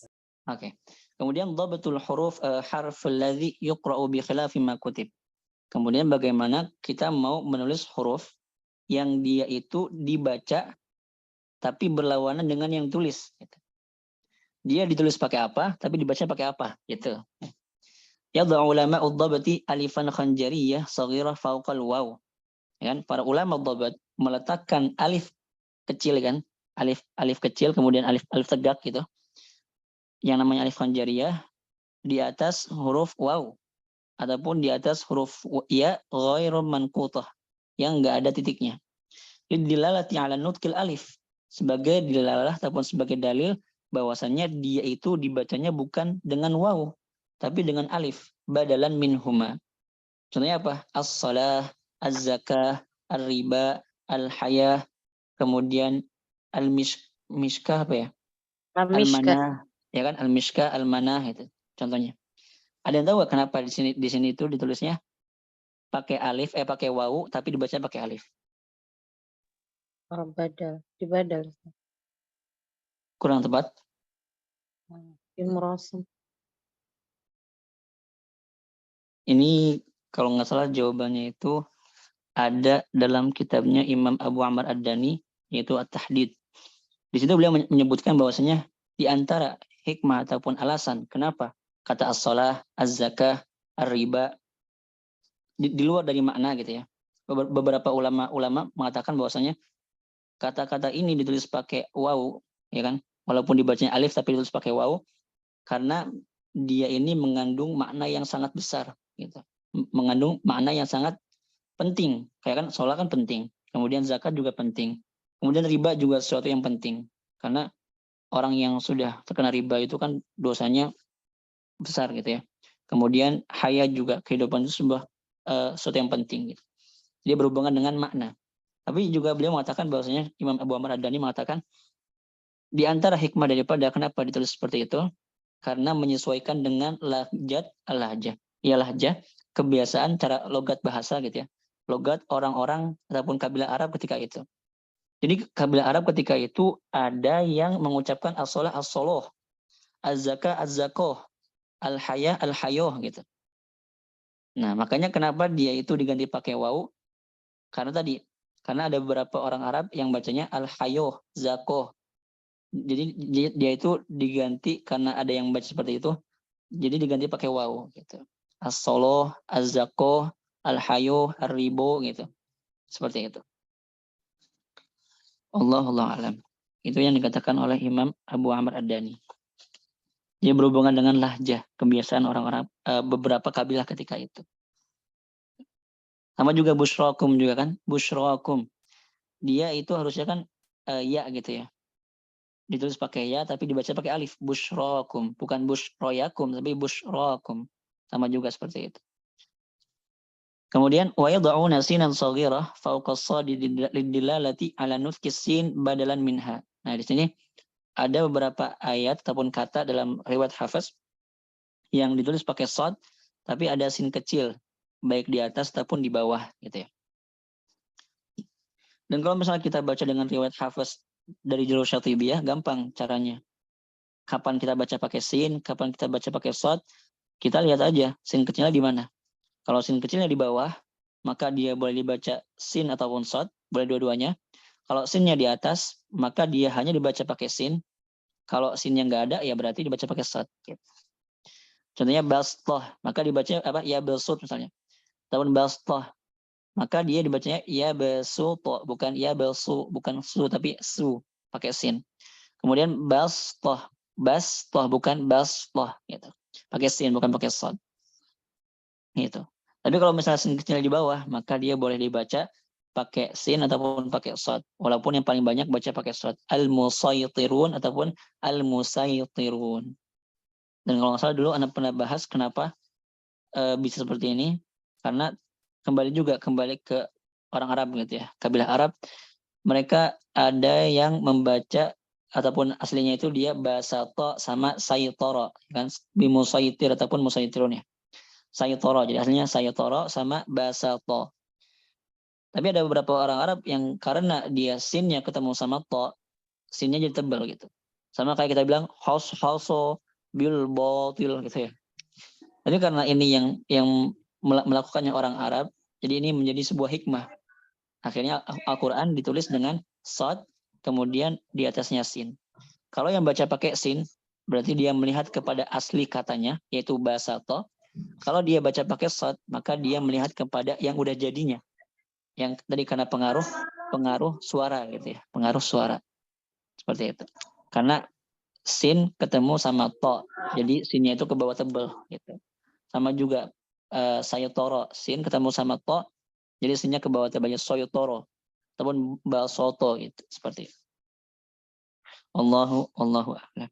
Oke. Kemudian dhabtul huruf harful ladzi yuqra'u bi khilafi ma kutib. Kemudian bagaimana kita mau menulis huruf yang dia itu dibaca tapi berlawanan dengan yang tulis gitu. Dia ditulis pakai apa tapi dibaca pakai apa gitu. Yad'u ulama ad-dhabti alifan khanjariyah shaghirah fawqal waw. Ya kan? Para ulama dhabt meletakkan alif kecil kan, alif kecil kemudian alif tegak gitu. Yang namanya alif khanjariyah di atas huruf waw ataupun di atas huruf ya ghairu manqutah yang enggak ada titiknya. Dilalati ala nutqil alif, sebagai dilalah ataupun sebagai dalil bahwasannya dia itu dibacanya bukan dengan waw tapi dengan alif badalan minhuma. Contohnya apa? As-shalah, az-zakah, ar-riba, al-hayah, kemudian al-mishkah apa ya? Al-manah, ya kan? Al-mishkah, al-manah itu contohnya. Ada yang tahu gak kenapa di sini itu ditulisnya pakai alif pakai wawu tapi dibaca pakai alif? Dibadal. Kurang tepat. Ilmu rasim. Ini kalau nggak salah jawabannya itu ada dalam kitabnya Imam Abu Amr Ad-Dani, yaitu At-Tahdid. Di situ beliau menyebutkan bahwasanya di antara hikmah ataupun alasan kenapa kata as-shalah, az-zakah, ar-riba di luar dari makna gitu ya. Beberapa ulama mengatakan bahwasanya kata-kata ini ditulis pakai waw, ya kan? Walaupun dibacanya alif tapi ditulis pakai waw karena dia ini mengandung makna yang sangat besar gitu. Mengandung makna yang sangat penting. Kayak kan sholat kan penting. Kemudian zakat juga penting. Kemudian riba juga sesuatu yang penting. Karena orang yang sudah terkena riba itu kan dosanya besar gitu ya. Kemudian haya juga, kehidupan itu sesuatu yang penting gitu. Dia berhubungan dengan makna. Tapi juga beliau mengatakan bahwasanya Imam Abu Amr Ad-Dani mengatakan di antara hikmah daripada kenapa ditulis seperti itu karena menyesuaikan dengan lahjat al-lahjah. Ya lahjah, kebiasaan cara logat bahasa gitu ya. Logat orang-orang ataupun kabilah Arab ketika itu. Jadi kabilah Arab ketika itu ada yang mengucapkan as-shalah as-shaloh, az-zakah az-zakoh, al-hayah al-hayoh gitu. Nah, makanya kenapa dia itu diganti pakai waw? Karena ada beberapa orang Arab yang bacanya al-hayoh, zakoh. Jadi dia itu diganti karena ada yang baca seperti itu. Jadi diganti pakai waw gitu. As-shaloh, az-zakoh, al-hayoh, ar-ribo gitu. Seperti itu. Allahu a'lam. Itu yang dikatakan oleh Imam Abu Amr Ad-Dani. Dia berhubungan dengan lahjah, kebiasaan orang-orang beberapa kabilah ketika itu. Sama juga busyrakum juga kan, busyrakum. Dia itu harusnya kan ya gitu ya. Ditulis pakai ya tapi dibaca pakai alif, busyrakum, bukan busyroyakum tapi busyrakum. Sama juga seperti itu. Kemudian wa yad'una sinan shaghirah fawqa as-sadi lidilalati ala nutqi sin badalan minha. Nah, di sini ada beberapa ayat ataupun kata dalam riwayat Hafiz yang ditulis pakai shad tapi ada sin kecil baik di atas ataupun di bawah gitu ya. Dan kalau misalnya kita baca dengan riwayat Hafiz dari jalur Syatibiyah gampang caranya. Kapan kita baca pakai sin, kapan kita baca pakai shad, kita lihat aja sin kecilnya di mana. Kalau sin kecilnya di bawah, maka dia boleh dibaca sin ataupun shad, boleh dua-duanya. Kalau sinnya di atas, maka dia hanya dibaca pakai sin. Kalau sinnya nggak ada, ya berarti dibaca pakai shad. Contohnya bastoh, maka dibaca apa? Ya besut misalnya. Ataupun bastoh, maka dia dibacanya ya besuto, bukan ya besu, bukan su, tapi su, pakai sin. Kemudian bastoh bukan bastoh, gitu. Pakai sin, bukan pakai shad. Gitu. Tapi kalau misalnya sin kecil di bawah, maka dia boleh dibaca pakai sin ataupun pakai shad. Walaupun yang paling banyak baca pakai shad. Al-musaytirun ataupun al-musaytirun. Dan kalau nggak salah dulu Anda pernah bahas kenapa bisa seperti ini. Karena kembali ke orang Arab gitu ya. Kabilah Arab, mereka ada yang membaca ataupun aslinya itu dia basato sama saytoro. Kan? Bimusaytir ataupun musaytirun ya. Saytoro, jadi aslinya saytoro sama basato. Tapi ada beberapa orang Arab yang karena dia sinnya ketemu sama to, sinnya jadi tebal gitu. Sama kayak kita bilang hoso bil botil gitu ya. Tapi karena ini yang melakukannya orang Arab, jadi ini menjadi sebuah hikmah. Akhirnya Al-Quran ditulis dengan shad, kemudian di atasnya sin. Kalau yang baca pakai sin, berarti dia melihat kepada asli katanya, yaitu basato. Kalau dia baca pakai shad, maka dia melihat kepada yang udah jadinya. Yang tadi karena pengaruh suara gitu ya, pengaruh suara. Seperti itu. Karena sin ketemu sama to, jadi sinnya itu ke bawah tebal gitu. Sama juga sayotoro, sin ketemu sama to, jadi sinnya ke bawah tebalnya soyotoro ataupun basoto gitu, seperti itu. Allahu a'lam.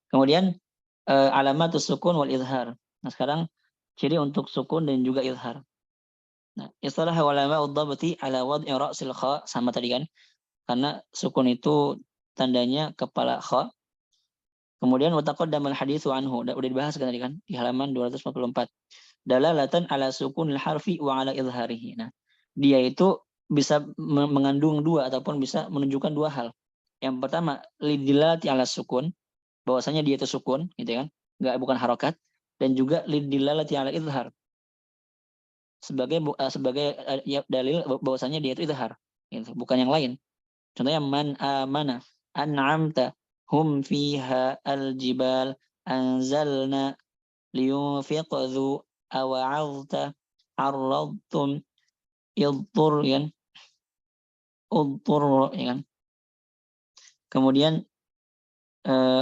Kemudian alamatus sukun wal izhar. Nah, sekarang ciri untuk sukun dan juga izhar. Nah, istilah ulama ad-dhabti ala wad'i ra'sil kha, sama tadi kan. Karena sukun itu tandanya kepala kha. Kemudian wa taqaddama al-haditsu anhu, udah dibahas kan tadi kan di halaman 244. Dalalatan ala sukunil harfi wa ala izharihi. Nah, dia itu bisa mengandung dua ataupun bisa menunjukkan dua hal. Yang pertama, lidilati ala sukun, bahwasanya dia itu sukun, gitu kan? Bukan harokat, dan juga lidilati ala izhar. Sebagai dalil bahwasanya dia itu izhar, gitu, bukan yang lain. Contohnya man amana an'amta hum fiha aljibal anzalna liyunfiqdhu awa'alta arradtum idhur kan udhur ya kan. Kemudian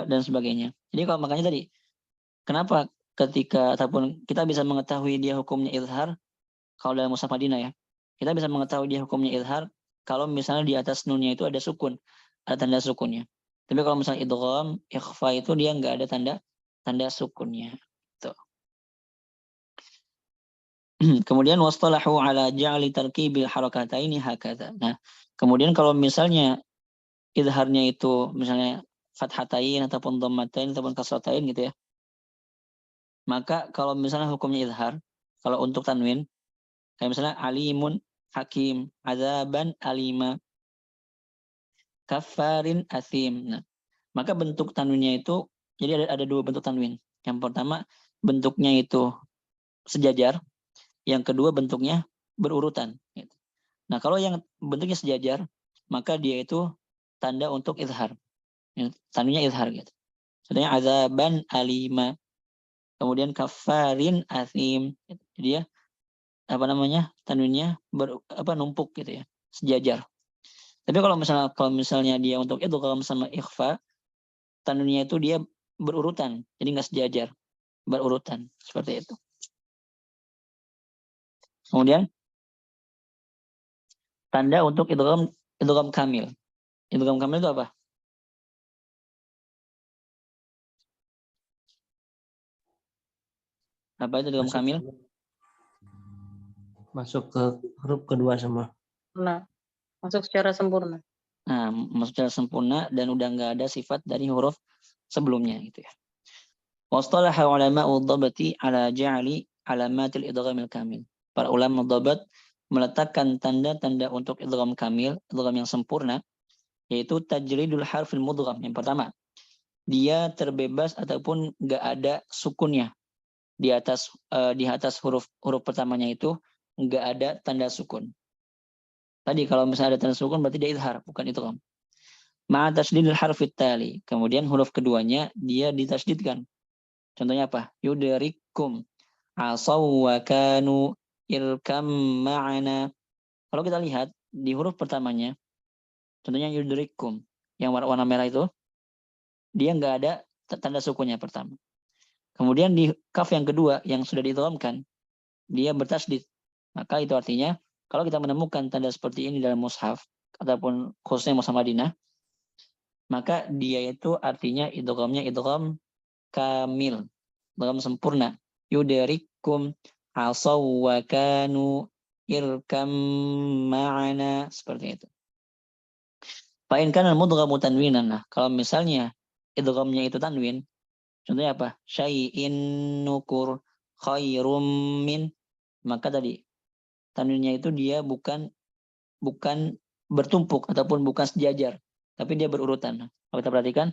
dan sebagainya. Jadi kalau makanya tadi kenapa ketika ataupun kita bisa mengetahui dia hukumnya izhar kalau dalam mushaf Madinah ya. Kita bisa mengetahui dia hukumnya izhar kalau misalnya di atas nunnya itu ada sukun, ada tanda sukunnya. Tapi kalau misalnya idgham, ikhfa itu dia nggak ada tanda sukunnya. Tuh. Kemudian wastalahu ala ja'li tarkibil harakataini hakadha. Nah, kemudian kalau misalnya izharnya itu misalnya fathatain ataupun dhammatain ataupun kasratain gitu ya. Maka kalau misalnya hukumnya izhar, kalau untuk tanwin kayak misalnya alimun hakim, azaban alima, kafarin asim. Nah, maka bentuk tanwinnya itu jadi ada dua bentuk tanwin. Yang pertama bentuknya itu sejajar, yang kedua bentuknya berurutan. Nah, kalau yang bentuknya sejajar, maka dia itu tanda untuk izhar. Tanwinnya izhar gitu. Contohnya azaban alima, kemudian kafarin asim. Jadi ya tanwinnya numpuk gitu ya, sejajar. Tapi kalau misalnya dia untuk itu kalau sama ikhfa, tanwinnya itu dia berurutan, jadi nggak sejajar, berurutan seperti itu. Kemudian tanda untuk idgham kamil. Idgham kamil itu apa? Apa itu idgham kamil? Masuk ke huruf kedua semua. Nah, masuk secara sempurna. Nah, maksud secara sempurna dan udah nggak ada sifat dari huruf sebelumnya gitu ya. Wastalaha ulama'u dhabati ala ja'ali alamatil idghamil kamil. Para ulama dhabat meletakkan tanda-tanda untuk idgham kamil, idgham yang sempurna, yaitu tajridul harfil mudgham. Yang pertama, dia terbebas ataupun nggak ada sukunnya di atas huruf pertamanya itu nggak ada tanda sukun. Tadi kalau misalnya ada tanda sukun berarti dia idhar, bukan idgham. Ma'a tasdidil harfit tali. Kemudian huruf keduanya dia ditasdidkan. Contohnya apa? Yudrikum asaw wa kanu irkam ma'ana. Kalau kita lihat di huruf pertamanya, contohnya yudrikum yang warna merah itu, dia nggak ada tanda sukunnya pertama. Kemudian di kaf yang kedua yang sudah diidghamkan, dia bertasdid. Maka itu artinya kalau kita menemukan tanda seperti ini dalam mushaf ataupun khususnya mushaf Madinah, maka dia itu artinya idghamnya idgham kamil, idgham sempurna. Yudrikum asaw wa kanu irkam ma'ana, seperti itu. Fa in kana al-mudghamu tanwinan. Nah, kalau misalnya idghamnya itu tanwin, contohnya apa? Syai'in nukur khairum min, maka tadi tanwinnya itu dia bukan bertumpuk ataupun bukan sejajar, tapi dia berurutan. Nah, kalau kita perhatikan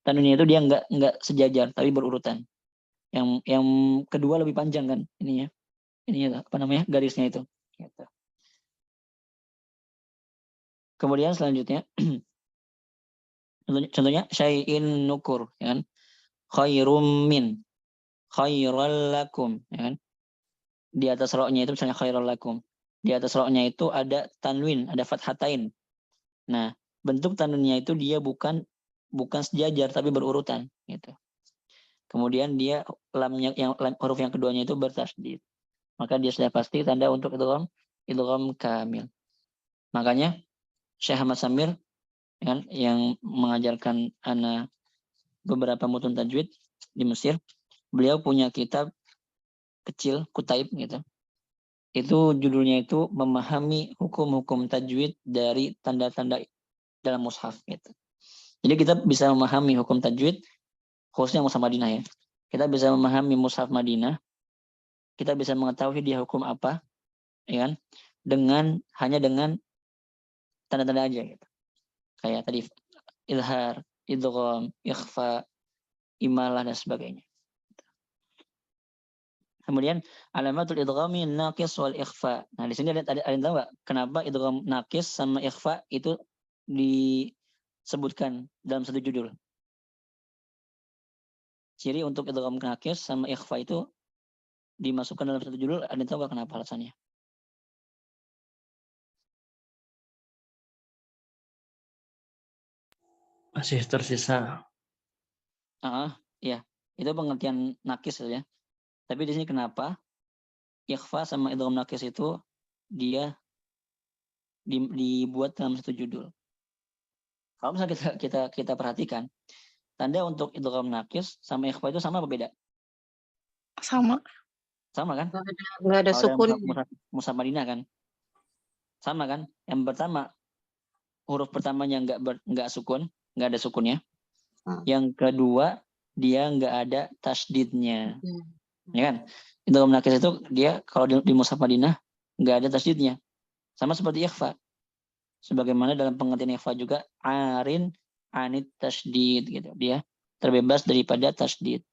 tanwinnya itu dia enggak sejajar tapi berurutan. Yang kedua lebih panjang kan ininya apa namanya, garisnya itu gitu. Kemudian selanjutnya contohnya syai'in nukur ya kan, khairum min, khairal lakum ya kan. Di atas roknya itu misalnya khairal lakum, di atas roknya itu ada tanwin, ada fathatain. Nah, bentuk tanwinnya itu dia bukan sejajar tapi berurutan gitu. Kemudian dia lamnya huruf yang keduanya itu bertasdid. Maka dia sudah pasti tanda untuk idgham kamil. Makanya Syekh Ahmad Samir kan, yang mengajarkan ana beberapa mutun tajwid di Mesir, beliau punya kitab kecil Kutaib gitu. Itu judulnya itu memahami hukum-hukum tajwid dari tanda-tanda dalam mushaf gitu. Jadi kita bisa memahami hukum tajwid khususnya mushaf Madinah ya. Kita bisa memahami mushaf Madinah, kita bisa mengetahui dia hukum apa ya kan, hanya dengan tanda-tanda aja gitu. Kayak tadi ilhar, idgham, ikhfa, imalah dan sebagainya. Kemudian alamatul idghami naqis wal ikhfa. Nah, di sini ada yang tahu enggak kenapa idgham naqis sama ikhfa itu disebutkan dalam satu judul? Ciri untuk idgham naqis sama ikhfa itu dimasukkan dalam satu judul, ada yang tahu enggak kenapa alasannya? Masih tersisa. Ya. Itu pengertian naqis ya. Tapi di sini kenapa ikhfa sama idgham naqis itu dia dibuat dalam satu judul? Kalau misalnya kita perhatikan, tanda untuk idgham naqis sama ikhfa itu sama apa beda? Sama. Sama kan? Nggak ada sukun. Mushaf Madinah kan? Sama kan? Yang pertama huruf pertamanya nggak sukun, nggak ada sukunnya. Yang kedua dia nggak ada tasdidnya. Ya kan? Idgham naqis itu dia kalau di mushaf Madinah nggak ada tasdidnya. Sama seperti ikhfa. Sebagaimana dalam pengertian ikhfa juga arin anit tasdid gitu. Dia terbebas daripada tasdid.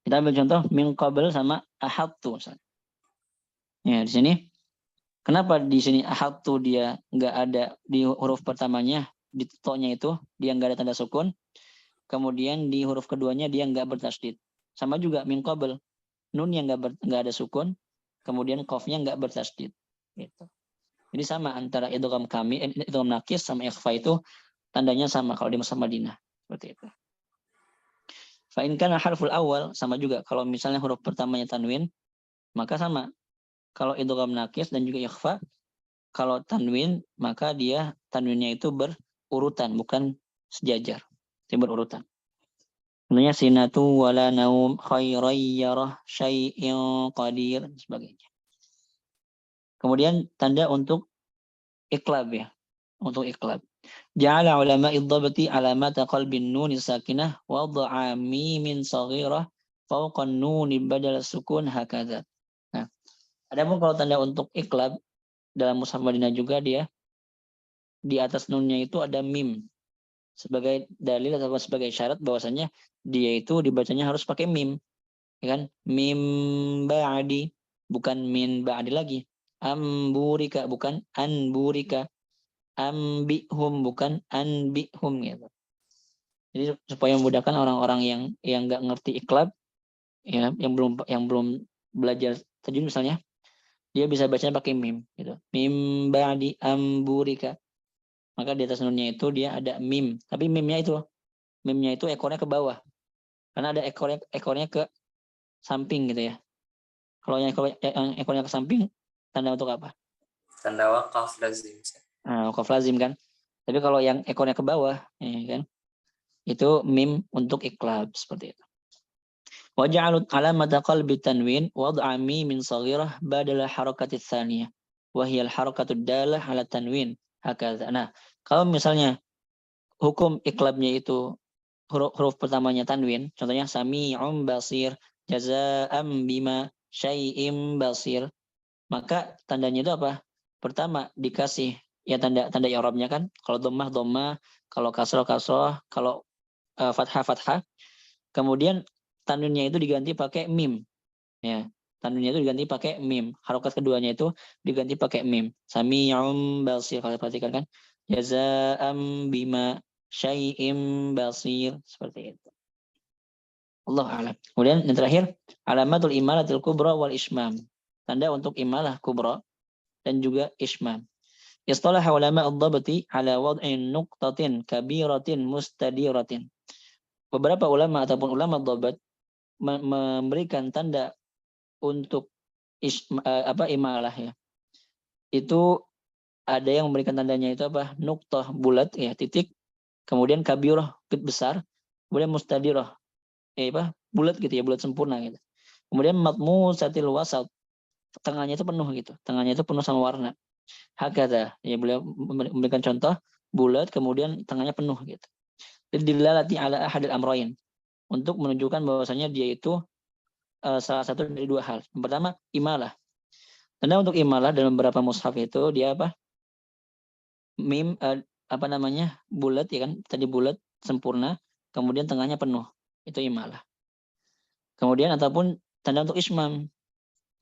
Kita ambil contoh min qabl sama ahadtu misalnya. Ya, di sini kenapa di sini ahadtu dia nggak ada di huruf pertamanya, di to-nya itu dia nggak ada tanda sukun. Kemudian di huruf keduanya dia nggak bertasdid. Sama juga min qabl, nun yang nggak ada sukun, kemudian qafnya nggak bertasdid. Gitu. Jadi sama antara idgham kamil, idgham naqis sama ikhfa itu tandanya sama kalau di mushaf Madinah. Seperti itu. Fa in kana harful awal, sama juga kalau misalnya huruf pertamanya tanwin, maka sama. Kalau idgham nakis dan juga ikhfa, kalau tanwin maka dia tanwinnya itu berurutan bukan sejajar. Dia berurutan. Contohnya sinatu wala naum khairai syai'in qadir dan sebagainya. Kemudian tanda untuk iqlab ya. Untuk iqlab. Ja'ala ulama iddabati alamata qalbin nun sakinah wada'a mimin saghirah fawqa nun badal sukun hakadha. Nah, adapun kalau tanda untuk iqlab dalam mushaf Madinah juga dia di atas nunnya itu ada mim sebagai dalil atau sebagai syarat bahwasanya dia itu dibacanya harus pakai mim, ya kan? Mim ba'di bukan min ba'di lagi. Amburika bukan anburika. Ambihum bukan anbihum gitu. Jadi supaya memudahkan orang-orang yang nggak ngerti iqlab, ya, yang belum belajar tajwid misalnya, dia bisa bacanya pakai mim gitu. Mim ba'di amburika. Maka di atas nunnya itu dia ada mim, tapi mimnya itu ekornya ke bawah. Karena ada ekornya ke samping gitu ya. Kalau yang ekornya ke samping, tanda untuk apa? Tanda waqaf lazim. Nah, waqaf lazim kan. Tapi kalau yang ekornya ke bawah, ya kan, itu mim untuk iqlab seperti itu. Waja'alut alamata qalbi tanwin wad'a min saghirah badala harakati tsaniyah wa hiya al-harakatu dalah ala tanwin hakadha. Nah, kalau misalnya hukum iqlabnya itu huruf pertamanya tanwin, contohnya sami'un basir, jazaa'am bima syai'im basir, maka tandanya itu apa? Pertama dikasih ya tanda i'rabnya kan, kalau dhammah, kalau kasrah, kalau fathah. Kemudian tanwinnya itu diganti pakai mim. Ya, tanwinnya itu diganti pakai mim. Harokat keduanya itu diganti pakai mim. Sami'un basir, kalau perhatikan kan, jazaa'am bima syai'im basir, seperti itu. Allah a'lam. Kemudian yang terakhir, alamatul imalatul kubra wal ismam. Tanda untuk imalah kubra dan juga ismam. Istalah ulama ad-dhabti ala wad'in nuqtatin kabiratin mustadiratin. Beberapa ulama ataupun ulama dhabat memberikan tanda untuk imalah ya. Itu ada yang memberikan tandanya itu apa? Nuqtah bulat ya, titik. Kemudian kabirah besar, kemudian mustadirah bulat gitu ya, bulat sempurna gitu. Kemudian matmusatil wasat, tengahnya itu penuh gitu. Tengahnya itu penuh sama warna. Hakadha, ya beliau memberikan contoh bulat kemudian tengahnya penuh gitu. Dilalati ala ahadil amrayn, untuk menunjukkan bahwasanya dia itu salah satu dari dua hal. Yang pertama imalah. Tanda untuk imalah dalam beberapa mushaf itu dia apa? Mim bulat ya kan? Tadi bulat sempurna, kemudian tengahnya penuh. Itu imalah. Kemudian ataupun tanda untuk ismam.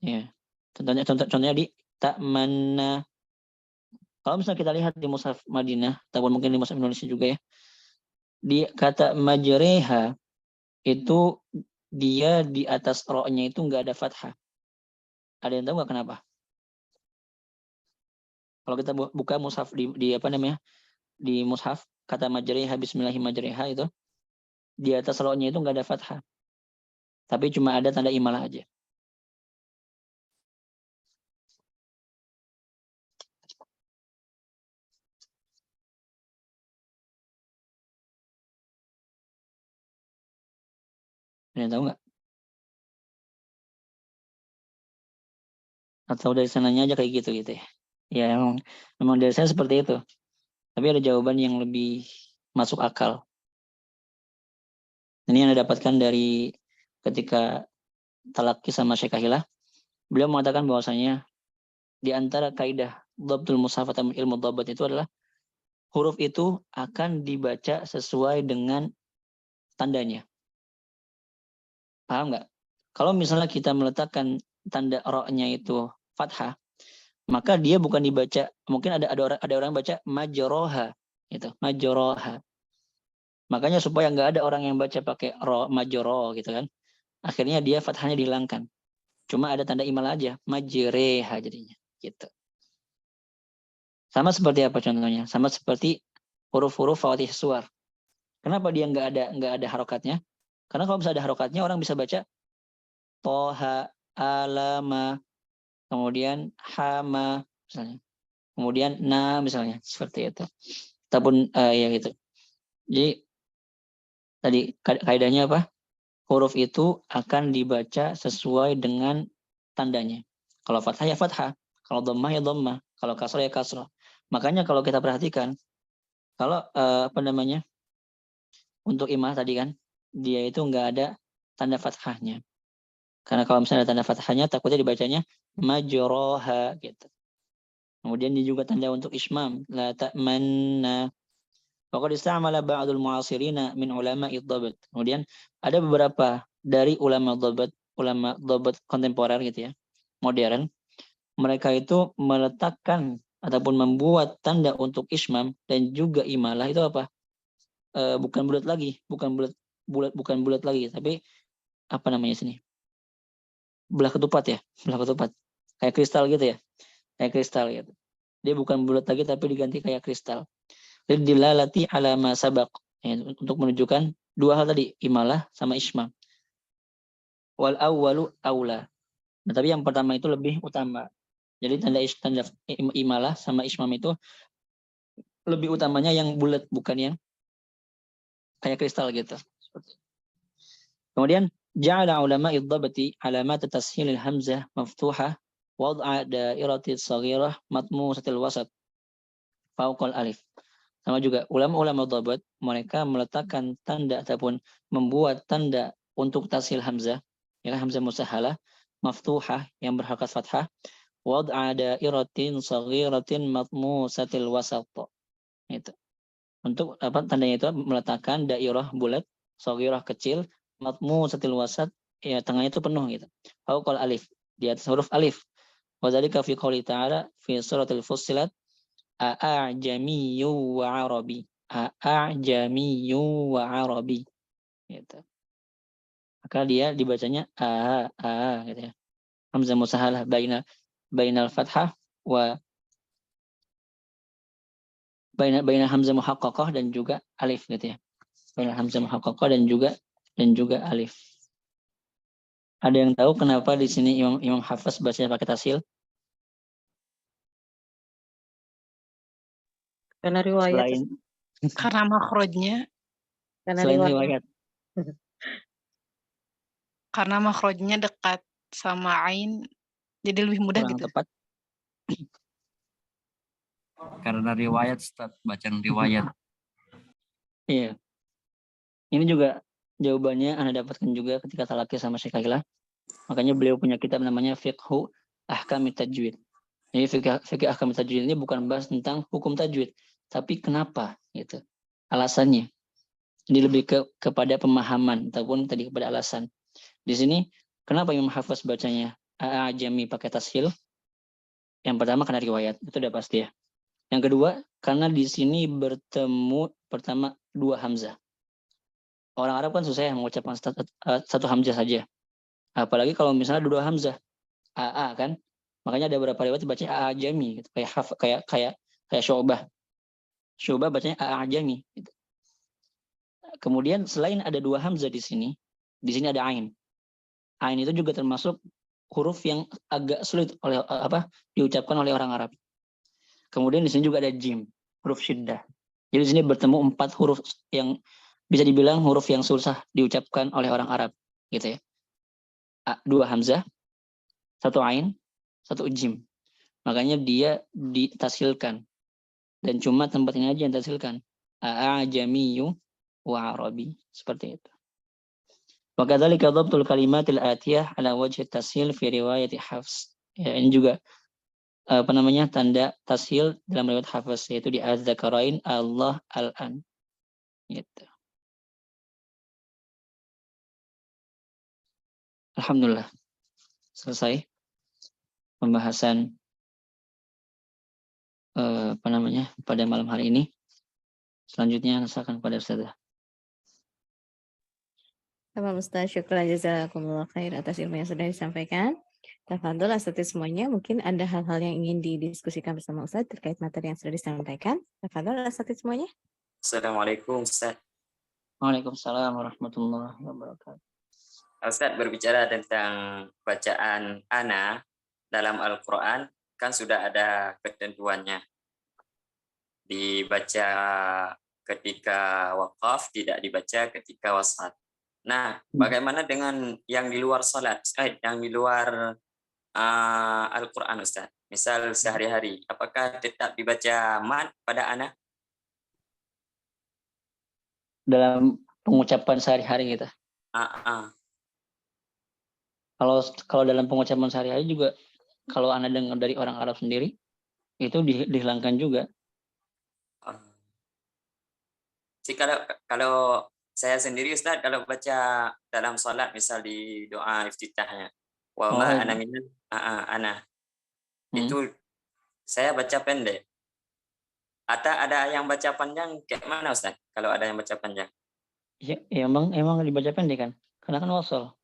Ya. Contohnya di ta'manna. Kalau misalnya kita lihat di mushaf Madinah ataupun mungkin di mushaf Indonesia juga ya, di kata majreha itu dia di atas ro-nya itu nggak ada fathah. Ada yang tahu nggak kenapa? Kalau kita buka mushaf di di mushaf kata majreha bismillahirrahmanirrahim itu di atas ro-nya itu nggak ada fathah. Tapi cuma ada tanda imalah aja. Ada yang tahu nggak? Atau dari sananya aja kayak gitu ya? Ya memang dari saya seperti itu. Tapi ada jawaban yang lebih masuk akal. Ini yang didapatkan dari ketika talaki sama Syekh Kahilah. Beliau mengatakan bahwasanya di antara kaidah dhabtul mushaf atau ilmu dhabat itu adalah huruf itu akan dibaca sesuai dengan tandanya. Paham nggak? Kalau misalnya kita meletakkan tanda ro-nya itu fathah, maka dia bukan dibaca, mungkin ada orang baca majroha gitu, majroha. Makanya supaya nggak ada orang yang baca pakai ro majro gitu kan. Akhirnya dia fathahnya dihilangkan. Cuma ada tanda imal aja, majreha jadinya gitu. Sama seperti apa contohnya? Sama seperti huruf-huruf Fatihah suwar. Kenapa dia nggak ada harokatnya? Karena kalau bisa ada harokatnya orang bisa baca toha, alama, kemudian hama misalnya, kemudian na misalnya seperti itu. Ataupun ya gitu. Jadi tadi kaidahnya apa? Huruf itu akan dibaca sesuai dengan tandanya. Kalau fathah ya fathah, kalau dhammah ya dhammah, kalau kasrah ya kasrah. Makanya kalau kita perhatikan, kalau apa namanya, untuk imah tadi kan, dia itu nggak ada tanda fathahnya. Karena kalau misalnya ada tanda fathahnya, takutnya dibacanya majroha gitu. Kemudian dia juga tanda untuk ismam, la ta'manna. Faqad istamala ba'dul mu'asirina min ulama idzabat. Kemudian ada beberapa dari ulama dhabat kontemporer gitu ya, modern. Mereka itu meletakkan ataupun membuat tanda untuk ismam dan juga imalah itu apa? Bukan bulat lagi, bukan bulat lagi, tapi apa namanya sini? Belah ketupat ya, belah ketupat. Kayak kristal gitu ya. Kayak kristal gitu. Dia bukan bulat lagi tapi diganti kayak kristal. Dilalati ala ma sabaq. Ya, untuk menunjukkan dua hal tadi, imalah sama ismam. Wal awwalu aula. Nah, tapi yang pertama itu lebih utama. Jadi tanda imalah sama ismam itu lebih utamanya yang bulat, bukan yang kayak kristal gitu. Kemudian ja'ala ulama iddabati alamat tashilil hamzah maftuhah wad'a dairatis saghirah matmusatil wasat fauqal alif. Sama juga ulama-ulama dhabat mereka meletakkan tanda ataupun membuat tanda untuk tashil hamzah, ya hamzah musahalah maftuhah yang berharakat fathah wad'a dairatin saghiratin matmusatil wasat. Itu. Untuk apa tandanya itu meletakkan dairah bulat, saghirah kecil, matmusatil wasat ya tengahnya itu penuh gitu. Fauqal alif, di atas huruf alif. Wa dzalika fi qouli ta'ala fi suratil Fussilat a'jamiyyu wa arabi. A'jamiyyu wa arabi. Gitu. Maka dia dibacanya gitu ya. Hamzah musahalah bainal fathah wa bainal hamzah muhaqqaqah dan juga alif gitu ya. Bainal hamzah muhaqqaqah dan juga alif. Ada yang tahu kenapa di sini Imam Hafiz bacanya pakai tasil? Karena riwayat. Karena makhrajnya. Selain riwayat. Karena makhrajnya dekat sama ain, jadi lebih mudah Kurang gitu. tepat. Karena riwayat, Ustaz. Bacaan riwayat. Iya. Ini juga jawabannya Anda dapatkan juga ketika talaqi sama Syekh Kailah. Makanya beliau punya kitab namanya Fiqhu Ahkamit Tajwid. Jadi fikih Ahkamit Tajwid ini bukan bahas tentang hukum tajwid, tapi kenapa gitu. Alasannya. Jadi lebih kepada pemahaman ataupun tadi kepada alasan. Di sini kenapa Imam Hafiz bacanya A'jami pakai tashil? Yang pertama karena riwayat, itu udah pasti ya. Yang kedua, karena di sini bertemu pertama dua hamzah. Orang Arab kan susah ya mengucapkan satu hamzah saja. Apalagi kalau misalnya dua hamzah, AA kan. Makanya ada beberapa riwayat bacanya A'jami gitu. Kayak Syu'bah. Syu'bah bacanya A'jami gitu. Kemudian selain ada dua hamzah di sini ada ain. Ain itu juga termasuk huruf yang agak sulit diucapkan oleh orang Arab. Kemudian di sini juga ada jim, huruf syiddah. Jadi di sini bertemu 4 huruf yang bisa dibilang huruf yang susah diucapkan oleh orang Arab, gitu ya. 2 hamzah, 1 ain, 1 jim. Makanya dia ditasilkan. Dan cuma tempat ini aja yang ditasilkan. A'jamiyyu wa arabi. Seperti itu. Wa kadzalika dhabtul kalimatil atiyah ala wajhi tashil fi riwayat Hafs. Ya, ini juga tanda tashil dalam riwayat Hafs, yaitu di az-zakarain Allah al-an. Gitu. Alhamdulillah. Selesai pembahasan pada malam hari ini. Selanjutnya silakan kepada Ustazah. Tamam Ustaz, syukran jazakumullah khair atas ilmu yang sudah disampaikan. Tafadhol Ustaz semuanya, mungkin ada hal-hal yang ingin didiskusikan bersama Ustaz terkait materi yang sudah disampaikan. Tafadhol Ustaz semuanya. Assalamualaikum, Ustaz. Waalaikumsalam warahmatullahi wabarakatuh. Ustaz berbicara tentang bacaan ana dalam Al-Quran kan sudah ada ketentuannya. Dibaca ketika waqaf, tidak dibaca ketika wasat. Nah, bagaimana dengan yang di luar salat, yang di luar Al-Quran, Ustaz? Misal sehari-hari, apakah tetap dibaca mad pada anak? Dalam pengucapan sehari-hari kita. Kalau dalam pengucapan sehari-hari juga, kalau Anda dengar dari orang Arab sendiri, itu dihilangkan juga. Kalau saya sendiri, Ustaz, kalau baca dalam salat, misal di doa iftitahnya, wa ma ana minal itu saya baca pendek. Atau ada yang baca panjang, kayak mana, Ustaz? Kalau ada yang baca panjang? Ya, emang dibaca pendek kan? Karena kan wasal.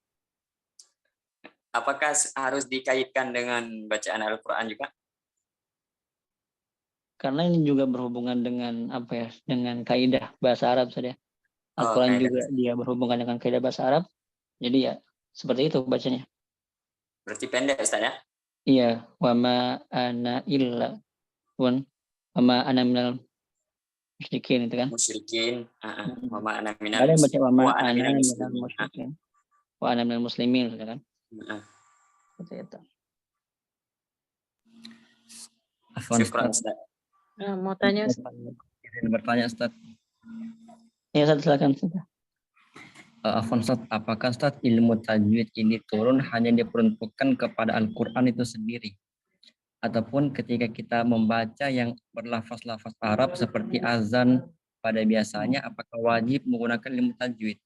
Apakah harus dikaitkan dengan bacaan Al-Quran juga? Karena ini juga berhubungan dengan dengan kaidah bahasa Arab saja. Al-Quran juga dia berhubungan dengan kaidah bahasa Arab. Jadi ya seperti itu bacanya. Berarti pendek, Ustaz, ya? Iya, wa ma ana illa wa ma ana minal musyrikin itu kan. Musyrikin, wa ma ana minal ada yang baca wa ma wa ana ana minal minal musyrikin. Wa ana minal muslimin gitu kan. Seperti itu. Syukran, Ustaz. Mau tanya, Izin bertanya, Ustaz. Ya, Ustaz, silakan. Afwan, Ustaz, apakah, Ustaz, ilmu tajwid ini turun hanya diperuntukkan kepada Al-Quran itu sendiri? Ataupun ketika kita membaca yang berlafaz-lafaz Arab seperti azan pada biasanya, apakah wajib menggunakan ilmu tajwid?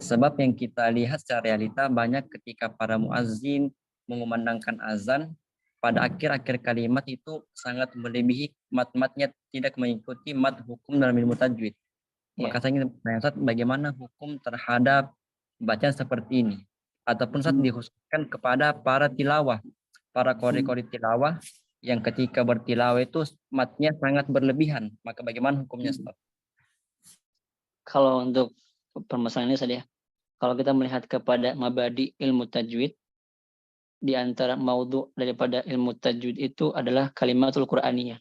Sebab yang kita lihat secara realita banyak ketika para muazzin mengumandangkan azan, pada akhir-akhir kalimat itu sangat melebihi mat-matnya, tidak mengikuti mat hukum dalam ilmu tajwid. Maka saya ingin tanya, Ustaz, bagaimana hukum terhadap bacaan seperti ini? Ataupun Ustaz dikhususkan kepada para tilawah, para qori-qori tilawah yang ketika bertilawah itu matnya sangat berlebihan. Maka bagaimana hukumnya, Ustaz? Kalau untuk permasalahan ini saja, kalau kita melihat kepada mabadi ilmu tajwid, di antara maudhu daripada ilmu tajwid itu adalah kalimatul Qur'aniyah.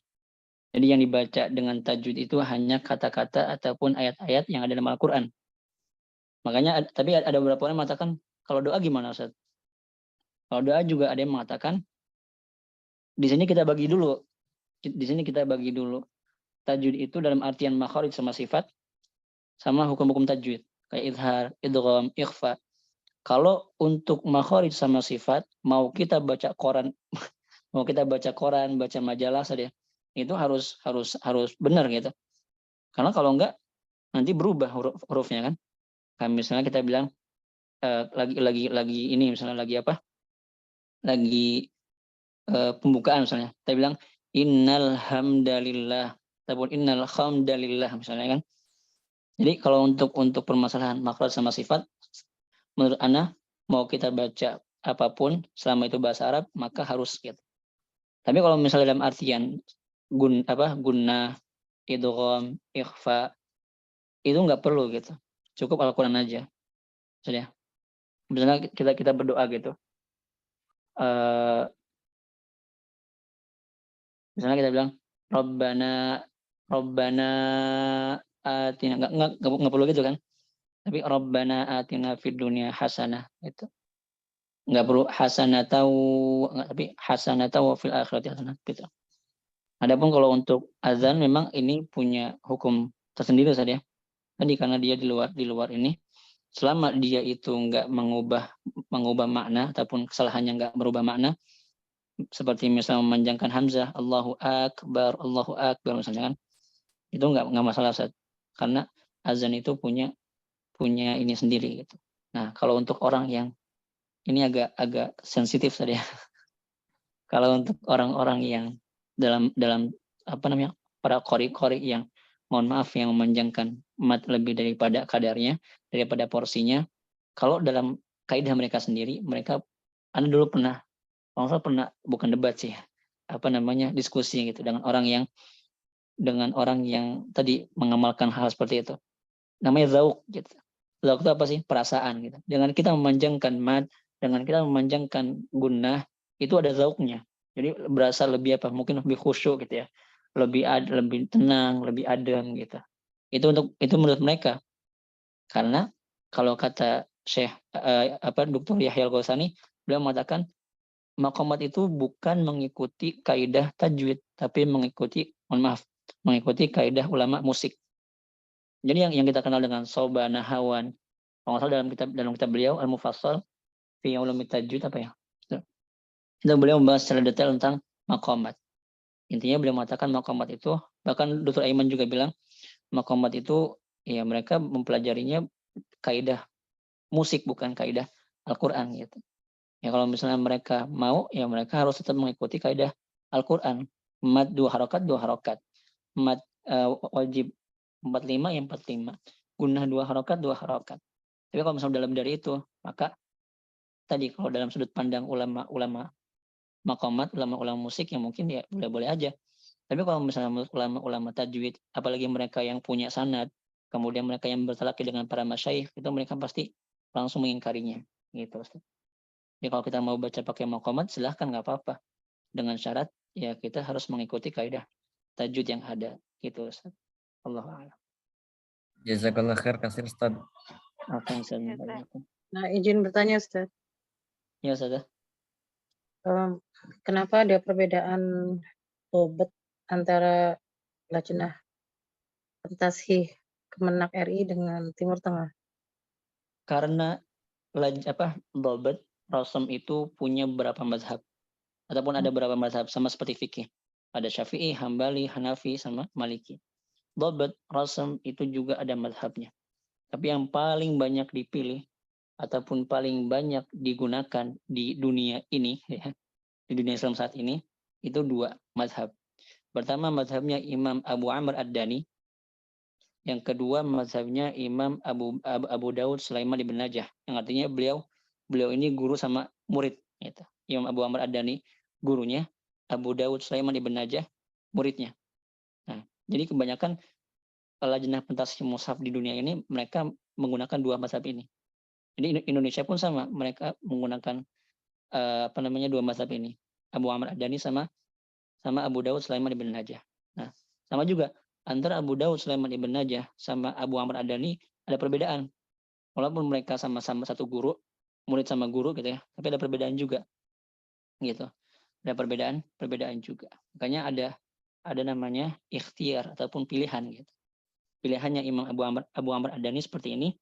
Jadi yang dibaca dengan tajwid itu hanya kata-kata ataupun ayat-ayat yang ada dalam Al-Quran. Makanya, tapi ada beberapa orang yang mengatakan, kalau doa gimana, Ustaz? Kalau doa juga ada yang mengatakan, di sini kita bagi dulu. Tajwid itu dalam artian makharij sama sifat, sama hukum-hukum tajwid. Kayak idhar, idgham, ikhfa. Kalau untuk makharij sama sifat, mau kita baca koran, baca majalah saja, itu harus benar gitu. Karena kalau enggak nanti berubah hurufnya kan. Kayak misalnya kita bilang lagi ini misalnya lagi apa? Lagi pembukaan misalnya. Kita bilang innal hamdalillah ataupun innal hamdalillah misalnya kan. Jadi kalau untuk permasalahan makhraj sama sifat, menurut ana mau kita baca apapun selama itu bahasa Arab maka harus gitu. Tapi kalau misalnya dalam artian gunnah, idgham, ikhfa itu nggak perlu gitu. Cukup Al-Qur'an aja. Sudah. Misalnya kita berdoa gitu. Misalnya kita bilang Rabbana atina, nggak perlu gitu kan. Tapi Rabbana atina fid dunya hasanah itu. Nggak perlu tapi hasanah wa fil akhirati hasanah gitu. Adapun kalau untuk azan memang ini punya hukum tersendiri saja. Tadi karena dia di luar ini, selama dia itu nggak mengubah makna ataupun kesalahannya nggak merubah makna, seperti misalnya memanjangkan hamzah Allahu akbar misalnya kan, itu nggak masalah, Ustaz. Karena azan itu punya ini sendiri gitu. Nah, kalau untuk orang yang ini agak sensitif saja. Kalau untuk orang-orang yang dalam para qori yang mohon maaf yang memanjangkan mat lebih daripada kadarnya, daripada porsinya, kalau dalam kaidah mereka sendiri, Anda dulu pernah bukan debat sih, diskusi gitu dengan orang yang tadi mengamalkan hal seperti itu. Namanya zauk gitu. Zauk itu apa sih? Perasaan gitu. Dengan kita memanjangkan mat, dengan kita memanjangkan gunnah, itu ada zauknya. Jadi berasa lebih apa? Mungkin lebih khusyuk gitu ya. Lebih tenang, lebih adem gitu. Itu menurut mereka. Karena kalau kata Syekh Dr. Yahya Al-Ghassani, beliau mengatakan maqamat itu bukan mengikuti kaidah tajwid, tapi mengikuti kaidah ulama musik. Jadi yang kita kenal dengan soba, nahawan, kalau nggak salah dalam kitab beliau Al-Mufassal fi Ulumit Tajwid apa ya? Itu beliau membahas secara detail tentang maqamat. Intinya beliau mengatakan maqamat itu, bahkan Dr. Aiman juga bilang maqamat itu ya mereka mempelajarinya kaidah musik bukan kaidah Al-Qur'an gitu. Ya kalau misalnya mereka mau ya mereka harus tetap mengikuti kaidah Al-Qur'an. Mad 2 harokat. Mad wajib 45 ya 45. Gunnah 2 harokat. Tapi kalau misalnya dalam dari itu, maka tadi kalau dalam sudut pandang ulama maqamat, ulama musik yang mungkin ya boleh-boleh aja. Tapi kalau misalnya menurut ulama tajwid, apalagi mereka yang punya sanad, kemudian mereka yang bertalaki dengan para masyayikh, itu mereka pasti langsung mengingkarinya. Gitu. Ya kalau kita mau baca pakai maqamat, silahkan nggak apa-apa. Dengan syarat ya kita harus mengikuti kaidah tajwid yang ada. Gitu Ustaz. Allahu a'lam. Jazakallah khair kasih Ustaz. Apa yang saya tanyakan? Nah, izin bertanya, Ustaz. Ya Ustaz. Kenapa ada perbedaan obat antara Lajnah Tashih Kemenak RI dengan Timur Tengah? Karena Dolbet Rasam itu punya beberapa mazhab ataupun ada beberapa mazhab sama seperti fikih. Ada Syafi'i, Hambali, Hanafi sama Maliki. Dolbet Rasam itu juga ada mazhabnya. Tapi yang paling banyak dipilih ataupun paling banyak digunakan di dunia ini ya, di dunia Islam saat ini itu 2 mazhab. Pertama mazhabnya Imam Abu Amr Ad-Dani. Yang kedua mazhabnya Imam Abu Daud Sulaiman ibn Najah. Yang artinya beliau ini guru sama murid. Gitu. Imam Abu Amr Ad-Dani gurunya, Abu Daud Sulaiman ibn Najah muridnya. Nah, jadi kebanyakan lajnah pentasih mushaf di dunia ini mereka menggunakan 2 mazhab ini. Jadi Indonesia pun sama, mereka menggunakan 2 mazhab ini. Abu Amr Ad-Dani sama Abu Daud Sulaiman ibn Najah. Nah, sama juga antara Abu Daud Sulaiman ibn Najah sama Abu Amr Ad-Dani ada perbedaan. Walaupun mereka sama-sama satu guru, murid sama guru gitu ya, tapi ada perbedaan juga. Gitu. Ada perbedaan juga. Makanya ada namanya ikhtiar ataupun pilihan gitu. Pilihannya Imam Abu Amr Ad-Dani seperti ini,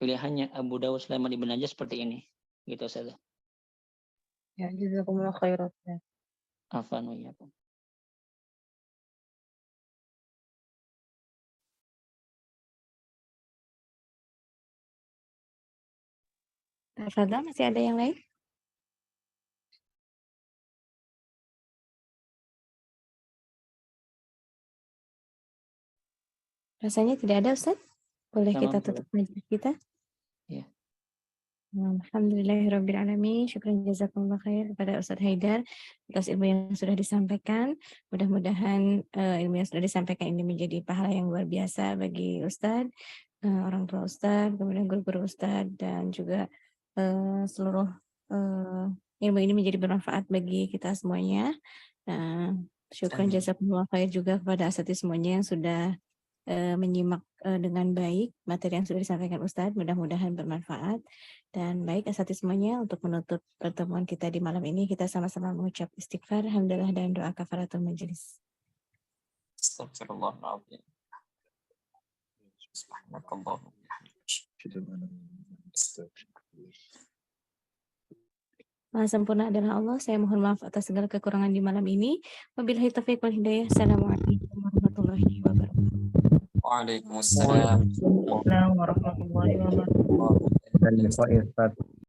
pilihannya Abu Daud Sulaiman ibn Najah seperti ini. Gitu saja. Ya, jazakumullah khairan. Afwan wa iyyakum. Tafadhol, masih ada yang lain? Rasanya tidak ada, Ustaz? Boleh kita tutup majelis kita? Ya. Alhamdulillahirrabbilalamin. Syukran jazakumullah khair kepada Ustaz Haidar atas ilmu yang sudah disampaikan. Mudah-mudahan ilmu yang sudah disampaikan ini menjadi pahala yang luar biasa bagi Ustaz, orang tua Ustaz, kemudian guru-guru Ustaz, dan juga seluruh ilmu ini menjadi bermanfaat bagi kita semuanya. Syukran jazakumullah khair juga kepada asatidz semuanya yang sudah menyimak dengan baik materi yang sudah disampaikan Ustadz. Mudah-mudahan bermanfaat. Dan baik asatidz semuanya, untuk menutup pertemuan kita di malam ini, kita sama-sama mengucap istighfar, hamdalah, dan doa kafaratul majelis. Astagfirullahaladzim. Maha sempurna adalah Allah. Saya mohon maaf atas segala kekurangan di malam ini. Wabillahi taufiq wal hidayah. Assalamualaikum warahmatullahi wabarakatuh. Waalaikumsalam warahmatullahi wabarakatuh.